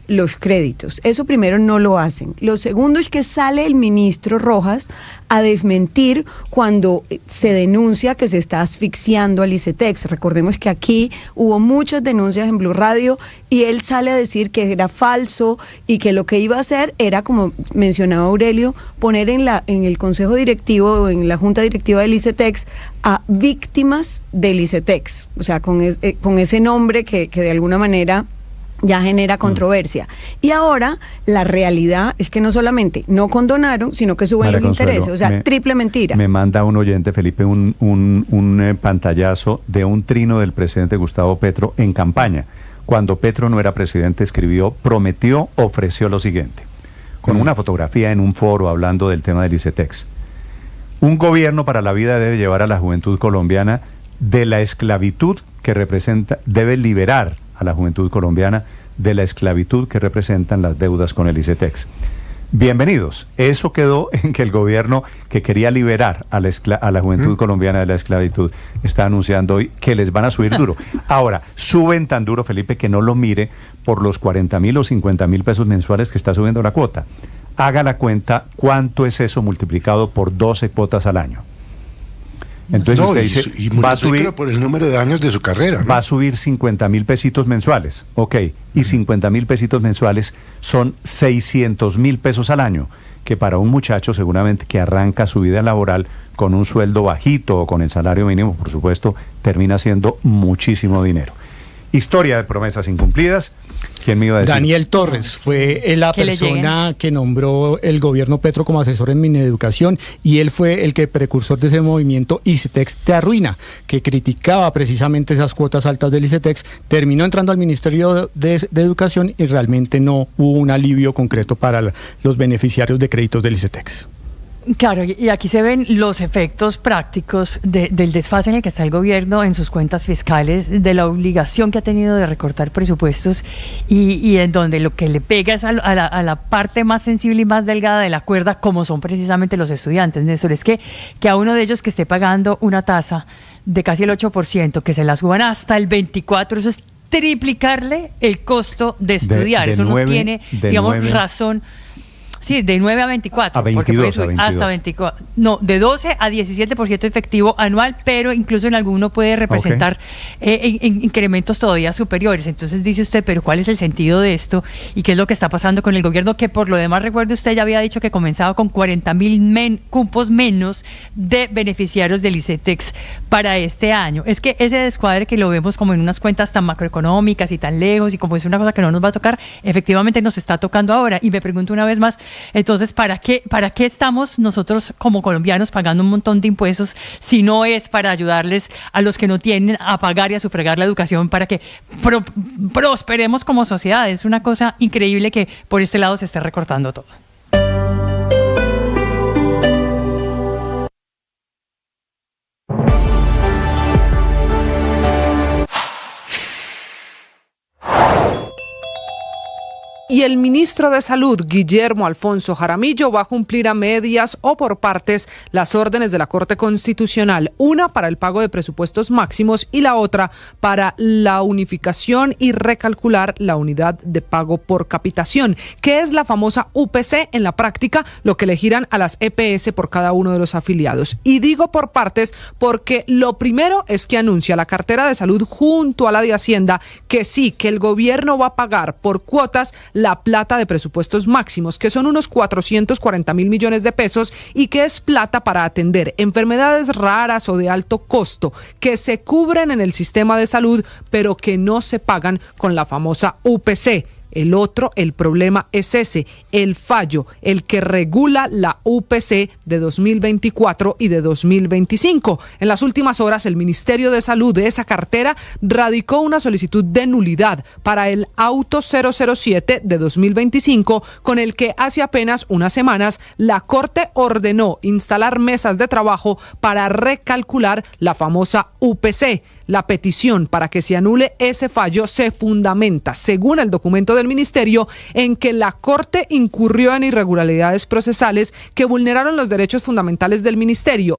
Speaker 4: los créditos. Eso primero no lo hacen. Lo segundo es que sale el ministro Rojas a desmentir cuando se denuncia que se está asfixiando al ICETEX. Recordemos que aquí hubo muchas denuncias en Blue Radio, y él sale a decir que era falso y que lo que iba a hacer era, como mencionaba Aurelio, poner en el consejo directivo o en la junta directiva del ICETEX a víctimas del ICETEX, o sea, con ese nombre que de alguna manera ya genera controversia. Y ahora la realidad es que no solamente no condonaron, sino que suben los intereses, o sea, triple mentira. Me
Speaker 3: manda un oyente, Felipe, un pantallazo de un trino del presidente Gustavo Petro en campaña. Cuando Petro no era presidente, escribió, prometió, ofreció lo siguiente, con una fotografía en un foro hablando del tema del ICETEX. Un gobierno para la vida debe llevar a la juventud colombiana de la esclavitud que representa, debe liberar a la juventud colombiana de la esclavitud que representan las deudas con el ICETEX. Bienvenidos. Eso quedó en que el gobierno que quería liberar a la juventud colombiana de la esclavitud está anunciando hoy que les van a subir duro. Ahora, suben tan duro, Felipe, que no lo mire por los 40.000 o 50.000 pesos mensuales que está subiendo la cuota. Haga la cuenta, ¿cuánto es eso multiplicado por 12 cuotas al año? Entonces
Speaker 1: no,
Speaker 3: usted dice,
Speaker 1: y
Speaker 3: va a subir
Speaker 1: por el número de años de su carrera, ¿no?
Speaker 3: Va a subir 50,000 pesitos mensuales, ok, y 50,000 pesitos mensuales son 600,000 pesos al año, que para un muchacho seguramente que arranca su vida laboral con un sueldo bajito o con el salario mínimo, por supuesto, termina siendo muchísimo dinero. Historia de promesas incumplidas. ¿Quién me iba a decir?
Speaker 22: Daniel Torres fue la persona que nombró el gobierno Petro como asesor en Mineducación, y él fue el que precursor de ese movimiento ICETEX te arruina, que criticaba precisamente esas cuotas altas del ICETEX. Terminó entrando al Ministerio de Educación y realmente no hubo un alivio concreto para los beneficiarios de créditos del ICETEX.
Speaker 7: Claro, y aquí se ven los efectos prácticos del desfase en el que está el gobierno en sus cuentas fiscales, de la obligación que ha tenido de recortar presupuestos y en donde lo que le pega es a la parte más sensible y más delgada de la cuerda, como son precisamente los estudiantes. Néstor, es que a uno de ellos que esté pagando una tasa de casi el 8%, que se la suban hasta el 24%, eso es triplicarle el costo de estudiar. Eso no tiene, digamos, razón. Sí, de 9 a 24.
Speaker 3: A 22, a 22.
Speaker 7: Hasta 24. No, de 12 a 17% efectivo anual, pero incluso en alguno puede representar incrementos todavía superiores. Entonces dice usted, pero ¿cuál es el sentido de esto? ¿Y qué es lo que está pasando con el gobierno? Que por lo demás, recuerde usted, ya había dicho que comenzaba con 40,000 cupos menos de beneficiarios del ICETEX para este año. Es que ese descuadre que lo vemos como en unas cuentas tan macroeconómicas y tan lejos, y como es una cosa que no nos va a tocar, efectivamente nos está tocando ahora. Y me pregunto una vez más, entonces, ¿para qué estamos nosotros como colombianos pagando un montón de impuestos si no es para ayudarles a los que no tienen a pagar y a sufragar la educación para que prosperemos como sociedad? Es una cosa increíble que por este lado se esté recortando todo.
Speaker 8: Y el ministro de Salud, Guillermo Alfonso Jaramillo, va a cumplir a medias o por partes las órdenes de la Corte Constitucional, una para el pago de presupuestos máximos y la otra para la unificación y recalcular la unidad de pago por capitación, que es la famosa UPC en la práctica, lo que le giran a las EPS por cada uno de los afiliados. Y digo por partes porque lo primero es que anuncia la cartera de salud junto a la de Hacienda que sí, que el gobierno va a pagar por cuotas la plata de presupuestos máximos, que son unos 440,000 millones de pesos, y que es plata para atender enfermedades raras o de alto costo que se cubren en el sistema de salud, pero que no se pagan con la famosa UPC. El problema es ese, el fallo, el que regula la UPC de 2024 y de 2025. En las últimas horas, el Ministerio de Salud de esa cartera radicó una solicitud de nulidad para el auto 007 de 2025, con el que hace apenas unas semanas la Corte ordenó instalar mesas de trabajo para recalcular la famosa UPC. La petición para que se anule ese fallo se fundamenta, según el documento del Ministerio, en que la Corte incurrió en irregularidades procesales que vulneraron los derechos fundamentales del Ministerio.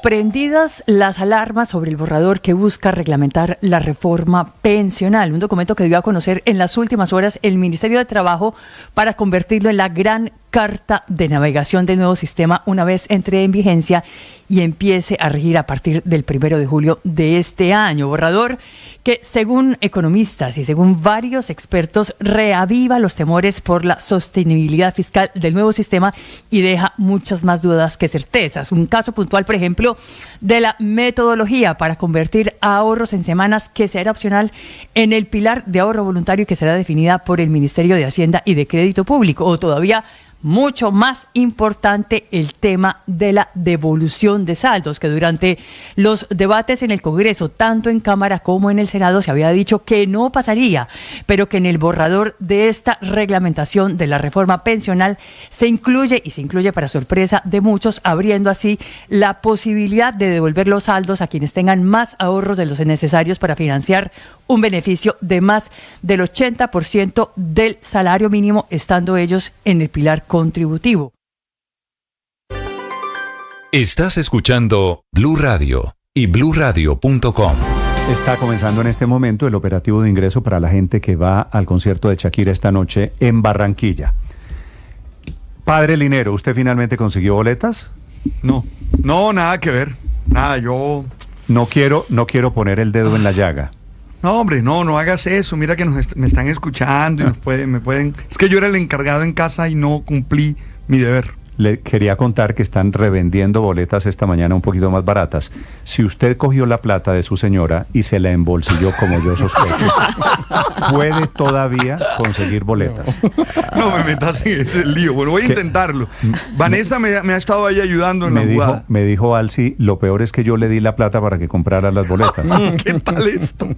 Speaker 7: Prendidas las alarmas sobre el borrador que busca reglamentar la reforma pensional, un documento que dio a conocer en las últimas horas el Ministerio de Trabajo para convertirlo en la gran carta de navegación del nuevo sistema una vez entre en vigencia y empiece a regir a partir del 1 de julio de este año. Borrador que, según economistas y según varios expertos, reaviva los temores por la sostenibilidad fiscal del nuevo sistema y deja muchas más dudas que certezas. Un caso puntual, por ejemplo, de la metodología para convertir ahorros en semanas, que será opcional en el pilar de ahorro voluntario, que será definida por el Ministerio de Hacienda y de Crédito Público, o todavía mucho más importante, el tema de la devolución de saldos, que durante los debates en el Congreso, tanto en Cámara como en el Senado, se había dicho que no pasaría, pero que en el borrador de esta reglamentación de la reforma pensional se incluye, y se incluye para sorpresa de muchos, abriendo así la posibilidad de devolver los saldos a quienes tengan más ahorros de los necesarios para financiar un beneficio de más del 80% del salario mínimo, estando ellos en el pilar contributivo.
Speaker 11: Estás escuchando Blue Radio y BlueRadio.com.
Speaker 3: Está comenzando en este momento el operativo de ingreso para la gente que va al concierto de Shakira esta noche en Barranquilla. Padre Linero, ¿usted finalmente consiguió boletas?
Speaker 9: No, nada que ver. Nada, yo...
Speaker 3: No quiero poner el dedo en la llaga.
Speaker 9: No, hombre, no hagas eso. Mira que me están escuchando y me pueden... Es que yo era el encargado en casa y no cumplí mi deber.
Speaker 3: Le quería contar que están revendiendo boletas esta mañana un poquito más baratas. Si usted cogió la plata de su señora y se la embolsilló como yo sospecho, puede todavía conseguir boletas.
Speaker 9: No me metas en ese lío. Bueno, voy a intentarlo. Vanessa me ha estado ahí ayudando en la jugada.
Speaker 3: Me dijo Alci, lo peor es que yo le di la plata para que comprara las boletas.
Speaker 9: ¿Qué tal esto?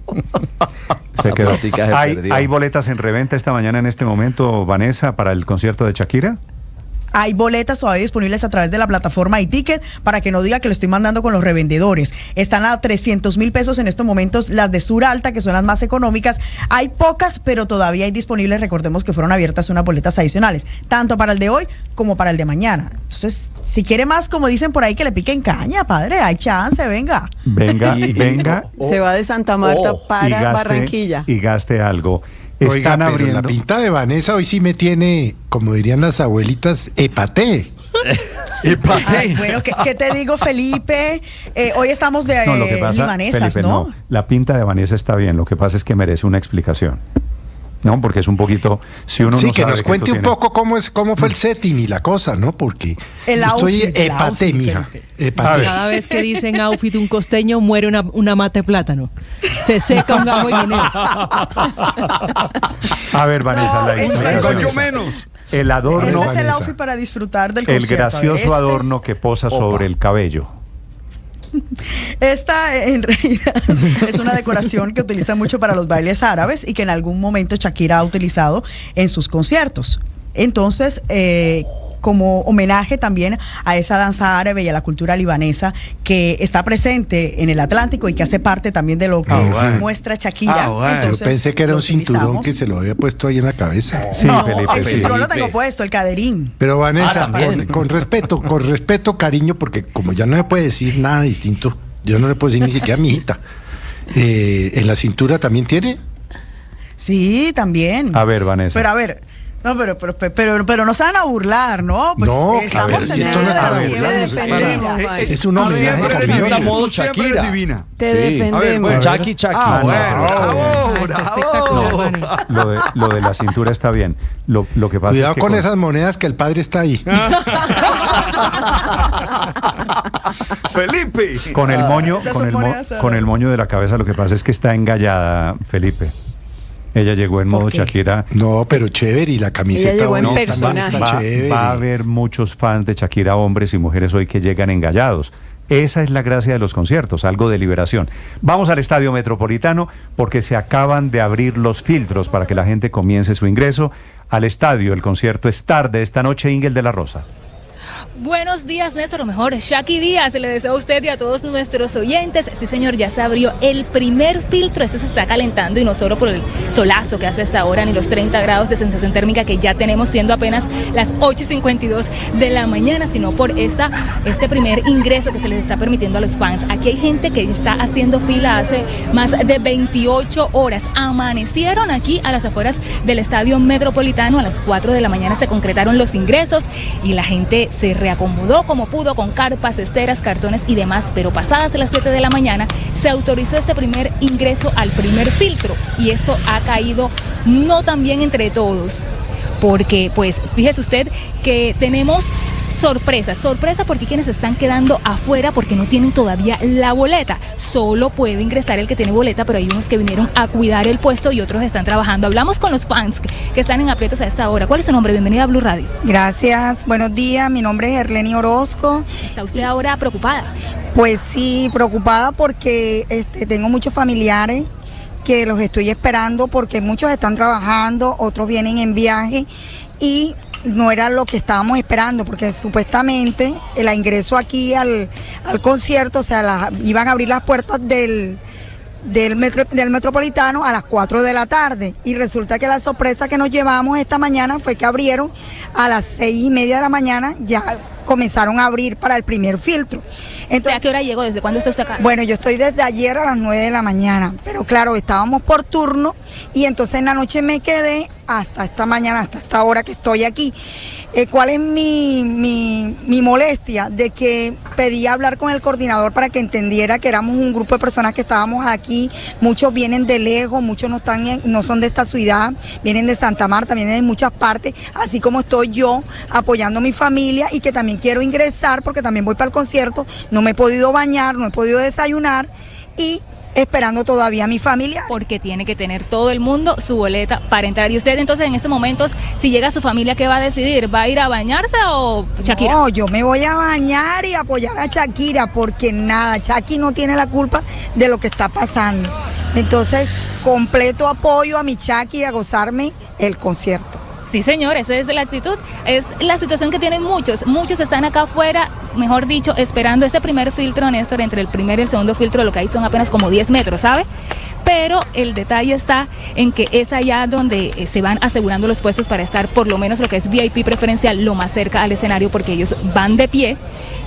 Speaker 3: Se quedó. ¿Hay boletas en reventa esta mañana en este momento, Vanessa, para el concierto de Shakira?
Speaker 10: Hay boletas todavía disponibles a través de la plataforma iTicket, para que no diga que lo estoy mandando con los revendedores. Están a 300,000 pesos en estos momentos las de Sur Alta, que son las más económicas. Hay pocas, pero todavía hay disponibles. Recordemos que fueron abiertas unas boletas adicionales, tanto para el de hoy como para el de mañana. Entonces, si quiere más, como dicen por ahí, que le piquen caña, padre, hay chance, venga.
Speaker 3: Venga.
Speaker 4: Se va de Santa Marta para Barranquilla.
Speaker 3: Y gaste algo.
Speaker 1: Oiga, pero la pinta de Vanessa hoy sí me tiene, como dirían las abuelitas, epaté.
Speaker 10: Ay, bueno, ¿qué te digo, Felipe? Hoy estamos de libanesas,
Speaker 3: Felipe,
Speaker 10: ¿no?
Speaker 3: La pinta de Vanessa está bien, lo que pasa es que merece una explicación. No, porque es un poquito, si uno
Speaker 1: sí,
Speaker 3: no
Speaker 1: que
Speaker 3: sabe
Speaker 1: nos cuente un poco cómo fue el setting y la cosa, ¿no? Porque estoy epaté, mija.
Speaker 14: Cada vez que dicen outfit un costeño, muere una mata de plátano. Se seca un gajo y moneda.
Speaker 3: A ver, Vanessa, el adorno.
Speaker 10: Este es el outfit para disfrutar del concierto.
Speaker 3: El gracioso adorno que posa sobre el cabello.
Speaker 10: Esta en realidad es una decoración que utiliza mucho para los bailes árabes y que en algún momento Shakira ha utilizado en sus conciertos. Entonces, como homenaje también a esa danza árabe y a la cultura libanesa que está presente en el Atlántico y que hace parte también de lo que muestra Shakira.
Speaker 1: Entonces, yo pensé que era un cinturón que se lo había puesto ahí en la cabeza.
Speaker 10: Sí, no, Felipe, el cinturón lo tengo puesto, el caderín.
Speaker 1: Pero Vanessa, con respeto, cariño, porque como ya no me puede decir nada distinto, yo no le puedo decir ni siquiera a mi hijita. ¿En la cintura también tiene?
Speaker 10: Sí, también.
Speaker 3: A ver, Vanessa.
Speaker 10: Pero a ver... No, pero no se van a burlar, ¿no? Pues
Speaker 1: no,
Speaker 10: estamos en medio de la fiebre de Shakira.
Speaker 1: Es un homenaje a
Speaker 9: modo Shakira. Divina.
Speaker 4: Te defendemos.
Speaker 12: Shaki.
Speaker 9: Bravo.
Speaker 3: Lo de la cintura está bien. Lo que pasa
Speaker 1: Cuidado
Speaker 3: es que
Speaker 1: con esas monedas que el padre está ahí.
Speaker 9: Felipe.
Speaker 3: Con el moño de la cabeza, lo que pasa es que está engallada, Felipe. Ella llegó en modo Shakira.
Speaker 1: No, pero chévere, y la camiseta.
Speaker 4: Ella llegó en personaje.
Speaker 3: Va a haber muchos fans de Shakira, hombres y mujeres hoy, que llegan engallados. Esa es la gracia de los conciertos, algo de liberación. Vamos al Estadio Metropolitano porque se acaban de abrir los filtros para que la gente comience su ingreso al estadio. El concierto es tarde esta noche. Ingel de la Rosa.
Speaker 24: Buenos días, Néstor, lo mejor, Shaki Díaz, le deseo a usted y a todos nuestros oyentes. Sí, señor, ya se abrió el primer filtro, esto se está calentando y no solo por el solazo que hace hasta ahora, ni los 30 grados de sensación térmica que ya tenemos, siendo apenas las 8:52 de la mañana, sino por este primer ingreso que se les está permitiendo a los fans. Aquí hay gente que está haciendo fila hace más de 28 horas. Amanecieron aquí a las afueras del Estadio Metropolitano, a las 4 de la mañana se concretaron los ingresos y la gente se reacomodó como pudo con carpas, esteras, cartones y demás, pero pasadas las 7 de la mañana se autorizó este primer ingreso al primer filtro y esto ha caído no tan bien entre todos, porque pues fíjese usted que tenemos sorpresa porque quienes están quedando afuera porque no tienen todavía la boleta. Solo puede ingresar el que tiene boleta, pero hay unos que vinieron a cuidar el puesto y otros están trabajando. Hablamos con los fans que están en aprietos a esta hora. ¿Cuál es su nombre? Bienvenida a Blue Radio.
Speaker 25: Gracias, buenos días, mi nombre es Erleni Orozco.
Speaker 24: ¿Está usted ahora preocupada?
Speaker 25: Pues sí, preocupada porque tengo muchos familiares que los estoy esperando porque muchos están trabajando, otros vienen en viaje y no era lo que estábamos esperando, porque supuestamente el ingreso aquí al concierto, o sea, iban a abrir las puertas del Metropolitano a las 4 de la tarde, y resulta que la sorpresa que nos llevamos esta mañana fue que abrieron a las 6:30 de la mañana, ya comenzaron a abrir para el primer filtro. Entonces,
Speaker 24: ¿a qué hora llegó? ¿Desde cuándo está usted acá?
Speaker 25: Bueno, yo estoy desde ayer a las 9 de la mañana, pero claro, estábamos por turno y entonces en la noche me quedé hasta esta mañana, hasta esta hora que estoy aquí. ¿Cuál es mi molestia? De que pedí hablar con el coordinador para que entendiera que éramos un grupo de personas que estábamos aquí, muchos vienen de lejos, muchos no son de esta ciudad, vienen de Santa Marta, vienen de muchas partes, así como estoy yo apoyando a mi familia y que también quiero ingresar porque también voy para el concierto, no me he podido bañar, no he podido desayunar y esperando todavía a mi familia.
Speaker 24: Porque tiene que tener todo el mundo su boleta para entrar. Y usted entonces en estos momentos, si llega su familia, ¿qué va a decidir? ¿Va a ir a bañarse o Shakira?
Speaker 25: No, yo me voy a bañar y apoyar a Shakira porque nada, Shakira no tiene la culpa de lo que está pasando. Entonces, completo apoyo a mi Shakira y a gozarme el concierto.
Speaker 24: Sí, señor, esa es la actitud, es la situación que tienen muchos están acá afuera, mejor dicho, esperando ese primer filtro, Néstor, entre el primer y el segundo filtro, lo que hay son apenas como 10 metros, ¿sabe? Pero el detalle está en que es allá donde se van asegurando los puestos para estar, por lo menos lo que es VIP preferencial, lo más cerca al escenario, porque ellos van de pie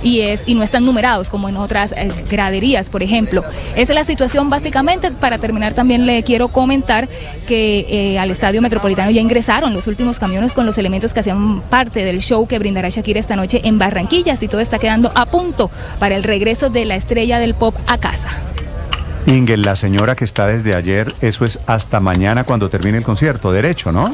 Speaker 24: y no están numerados como en otras graderías, por ejemplo. Esa es la situación básicamente. Para terminar, también le quiero comentar que al Estadio Metropolitano ya ingresaron los últimos camiones con los elementos que hacían parte del show que brindará Shakira esta noche en Barranquilla, y todo está quedando a punto para el regreso de la estrella del pop a casa.
Speaker 3: Ingel, la señora que está desde ayer, eso es hasta mañana cuando termine el concierto, derecho, ¿no?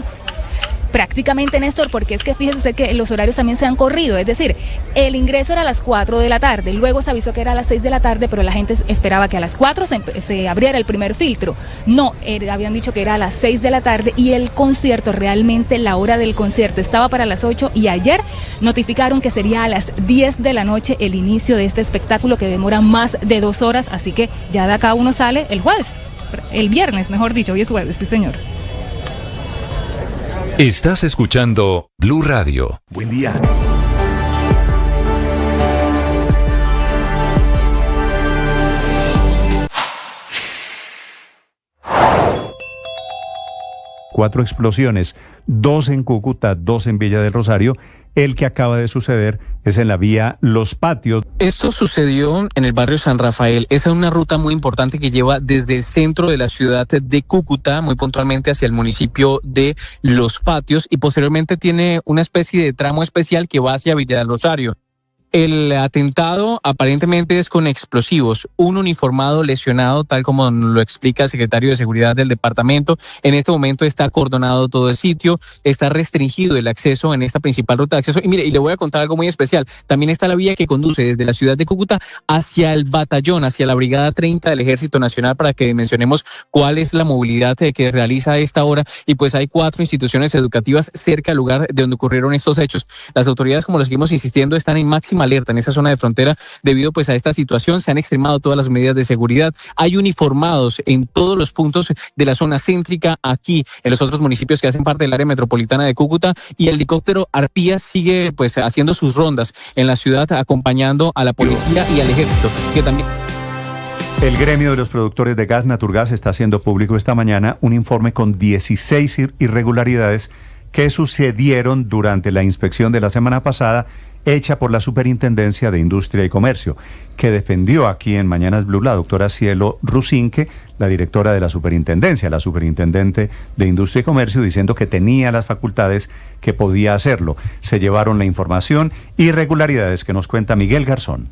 Speaker 24: Prácticamente, Néstor, porque es que fíjese usted que los horarios también se han corrido, es decir, el ingreso era a las 4 de la tarde, luego se avisó que era a las 6 de la tarde, pero la gente esperaba que a las 4 se abriera el primer filtro. No, habían dicho que era a las 6 de la tarde y el concierto, realmente la hora del concierto estaba para las 8 y ayer notificaron que sería a las 10 de la noche el inicio de este espectáculo que demora más de 2 horas, así que ya de acá uno sale el jueves, el viernes, mejor dicho, hoy es jueves, sí señor.
Speaker 11: Estás escuchando Blue Radio.
Speaker 12: Buen día.
Speaker 3: Cuatro explosiones, 2 en Cúcuta, 2 en Villa del Rosario. El que acaba de suceder es en la vía Los Patios.
Speaker 13: Esto sucedió en el barrio San Rafael. Esa es una ruta muy importante que lleva desde el centro de la ciudad de Cúcuta, muy puntualmente hacia el municipio de Los Patios, y posteriormente tiene una especie de tramo especial que va hacia Villa del Rosario. El atentado aparentemente es con explosivos, un uniformado lesionado, tal como lo explica el secretario de Seguridad del departamento. En este momento está acordonado todo el sitio, está restringido el acceso en esta principal ruta de acceso. Y mire, y le voy a contar algo muy especial. También está la vía que conduce desde la ciudad de Cúcuta hacia el batallón, hacia la Brigada 30 del Ejército Nacional, para que mencionemos cuál es la movilidad que realiza a esta hora. Y pues hay 4 instituciones educativas cerca del lugar de donde ocurrieron estos hechos. Las autoridades, como lo seguimos insistiendo, están en máxima alerta en esa zona de frontera debido pues a esta situación. Se han extremado todas las medidas de seguridad. Hay uniformados en todos los puntos de la zona céntrica, aquí en los otros municipios que hacen parte del área metropolitana de Cúcuta, y el helicóptero Arpía sigue pues haciendo sus rondas en la ciudad, acompañando a la policía y al ejército, que también...
Speaker 3: El gremio de los productores de gas Naturgas está haciendo público esta mañana un informe con 16 irregularidades que sucedieron durante la inspección de la semana pasada hecha por la Superintendencia de Industria y Comercio, que defendió aquí en Mañanas Blue la doctora Cielo Rusinque, la directora de la Superintendencia, la Superintendente de Industria y Comercio, diciendo que tenía las facultades, que podía hacerlo. Se llevaron la información, irregularidades que nos cuenta Miguel Garzón.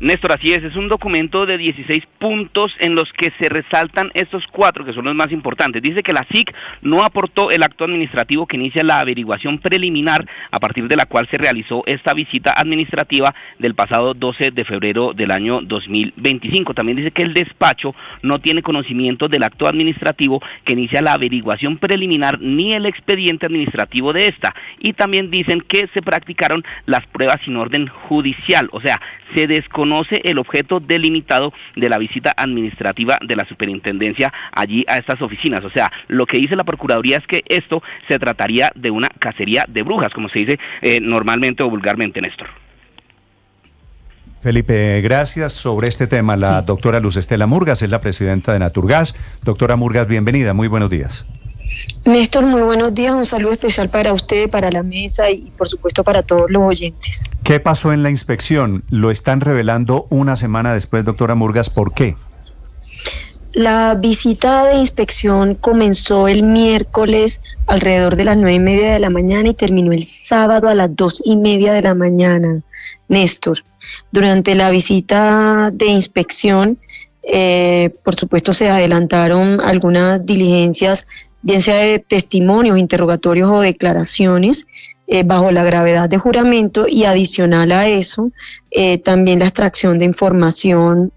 Speaker 16: Néstor, así es un documento de 16 puntos en los que se resaltan estos 4 que son los más importantes. Dice que la SIC no aportó el acto administrativo que inicia la averiguación preliminar a partir de la cual se realizó esta visita administrativa del pasado 12 de febrero del año 2025. También dice que el despacho no tiene conocimiento del acto administrativo que inicia la averiguación preliminar ni el expediente administrativo de esta. Y también dicen que se practicaron las pruebas sin orden judicial, o sea, se desconoce el objeto delimitado de la visita administrativa de la superintendencia allí a estas oficinas. O sea, lo que dice la Procuraduría es que esto se trataría de una cacería de brujas, como se dice normalmente o vulgarmente, Néstor.
Speaker 3: Felipe, gracias. Sobre este tema, la doctora Luz Estela Murgas es la presidenta de Naturgas. Doctora Murgas, bienvenida, muy buenos días.
Speaker 12: Néstor, muy buenos días, un saludo especial para usted, para la mesa y por supuesto para todos los oyentes.
Speaker 3: ¿Qué pasó en la inspección? Lo están revelando una semana después, doctora Murgas, ¿por qué?
Speaker 12: La visita de inspección comenzó el miércoles alrededor de las 9:30 de la mañana y terminó el sábado a las 2:30 de la mañana, Néstor. Durante la visita de inspección, por supuesto se adelantaron algunas diligencias, bien sea de testimonios, interrogatorios o declaraciones, bajo la gravedad de juramento, y adicional a eso, también la extracción de información,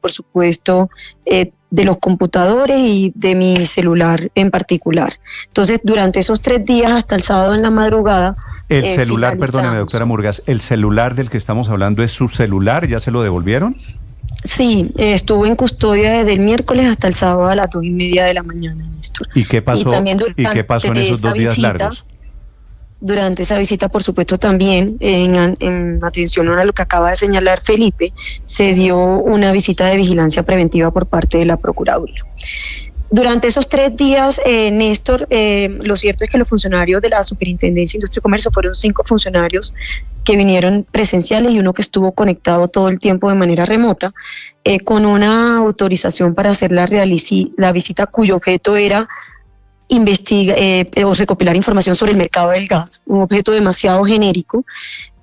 Speaker 12: por supuesto, de los computadores y de mi celular en particular. Entonces, durante esos 3 días, hasta el sábado en la madrugada...
Speaker 3: El celular, perdóneme, doctora Murgas, ¿el celular del que estamos hablando es su celular? ¿Ya se lo devolvieron?
Speaker 12: Sí, estuvo en custodia desde el miércoles hasta el sábado a las 2:30 de la mañana, Néstor.
Speaker 3: ¿Y qué pasó, ¿y qué pasó en esos 2 días largos?
Speaker 12: Durante esa visita, por supuesto, también, en atención a lo que acaba de señalar Felipe, se dio una visita de vigilancia preventiva por parte de la Procuraduría. Durante esos 3 días, Néstor, lo cierto es que los funcionarios de la Superintendencia de Industria y Comercio fueron 5 funcionarios que vinieron presenciales y uno que estuvo conectado todo el tiempo de manera remota, con una autorización para hacer la visita, cuyo objeto era o recopilar información sobre el mercado del gas, un objeto demasiado genérico,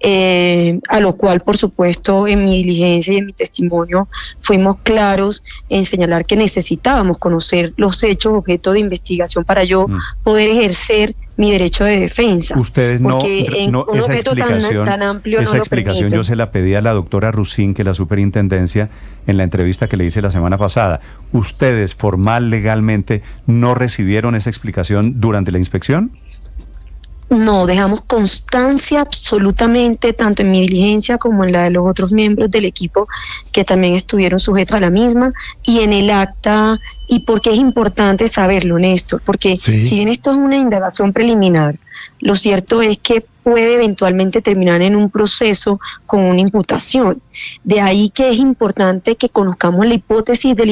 Speaker 12: a lo cual, por supuesto, en mi diligencia y en mi testimonio fuimos claros en señalar que necesitábamos conocer los hechos objeto de investigación para yo poder ejercer mi derecho de defensa.
Speaker 3: Ustedes
Speaker 12: porque un
Speaker 3: esa
Speaker 12: objeto tan amplio
Speaker 3: esa
Speaker 12: no lo
Speaker 3: explicación
Speaker 12: permite.
Speaker 3: yo se la pedí a la doctora Rusín, que es la superintendencia, en la entrevista que le hice la semana pasada. ¿Ustedes formal, legalmente, no recibieron esa explicación durante la inspección?
Speaker 12: No, dejamos constancia absolutamente, tanto en mi diligencia como en la de los otros miembros del equipo que también estuvieron sujetos a la misma, y en el acta, y porque es importante saberlo, Néstor, porque si bien esto es una indagación preliminar, lo cierto es que puede eventualmente terminar en un proceso con una imputación. De ahí que es importante que conozcamos la hipótesis del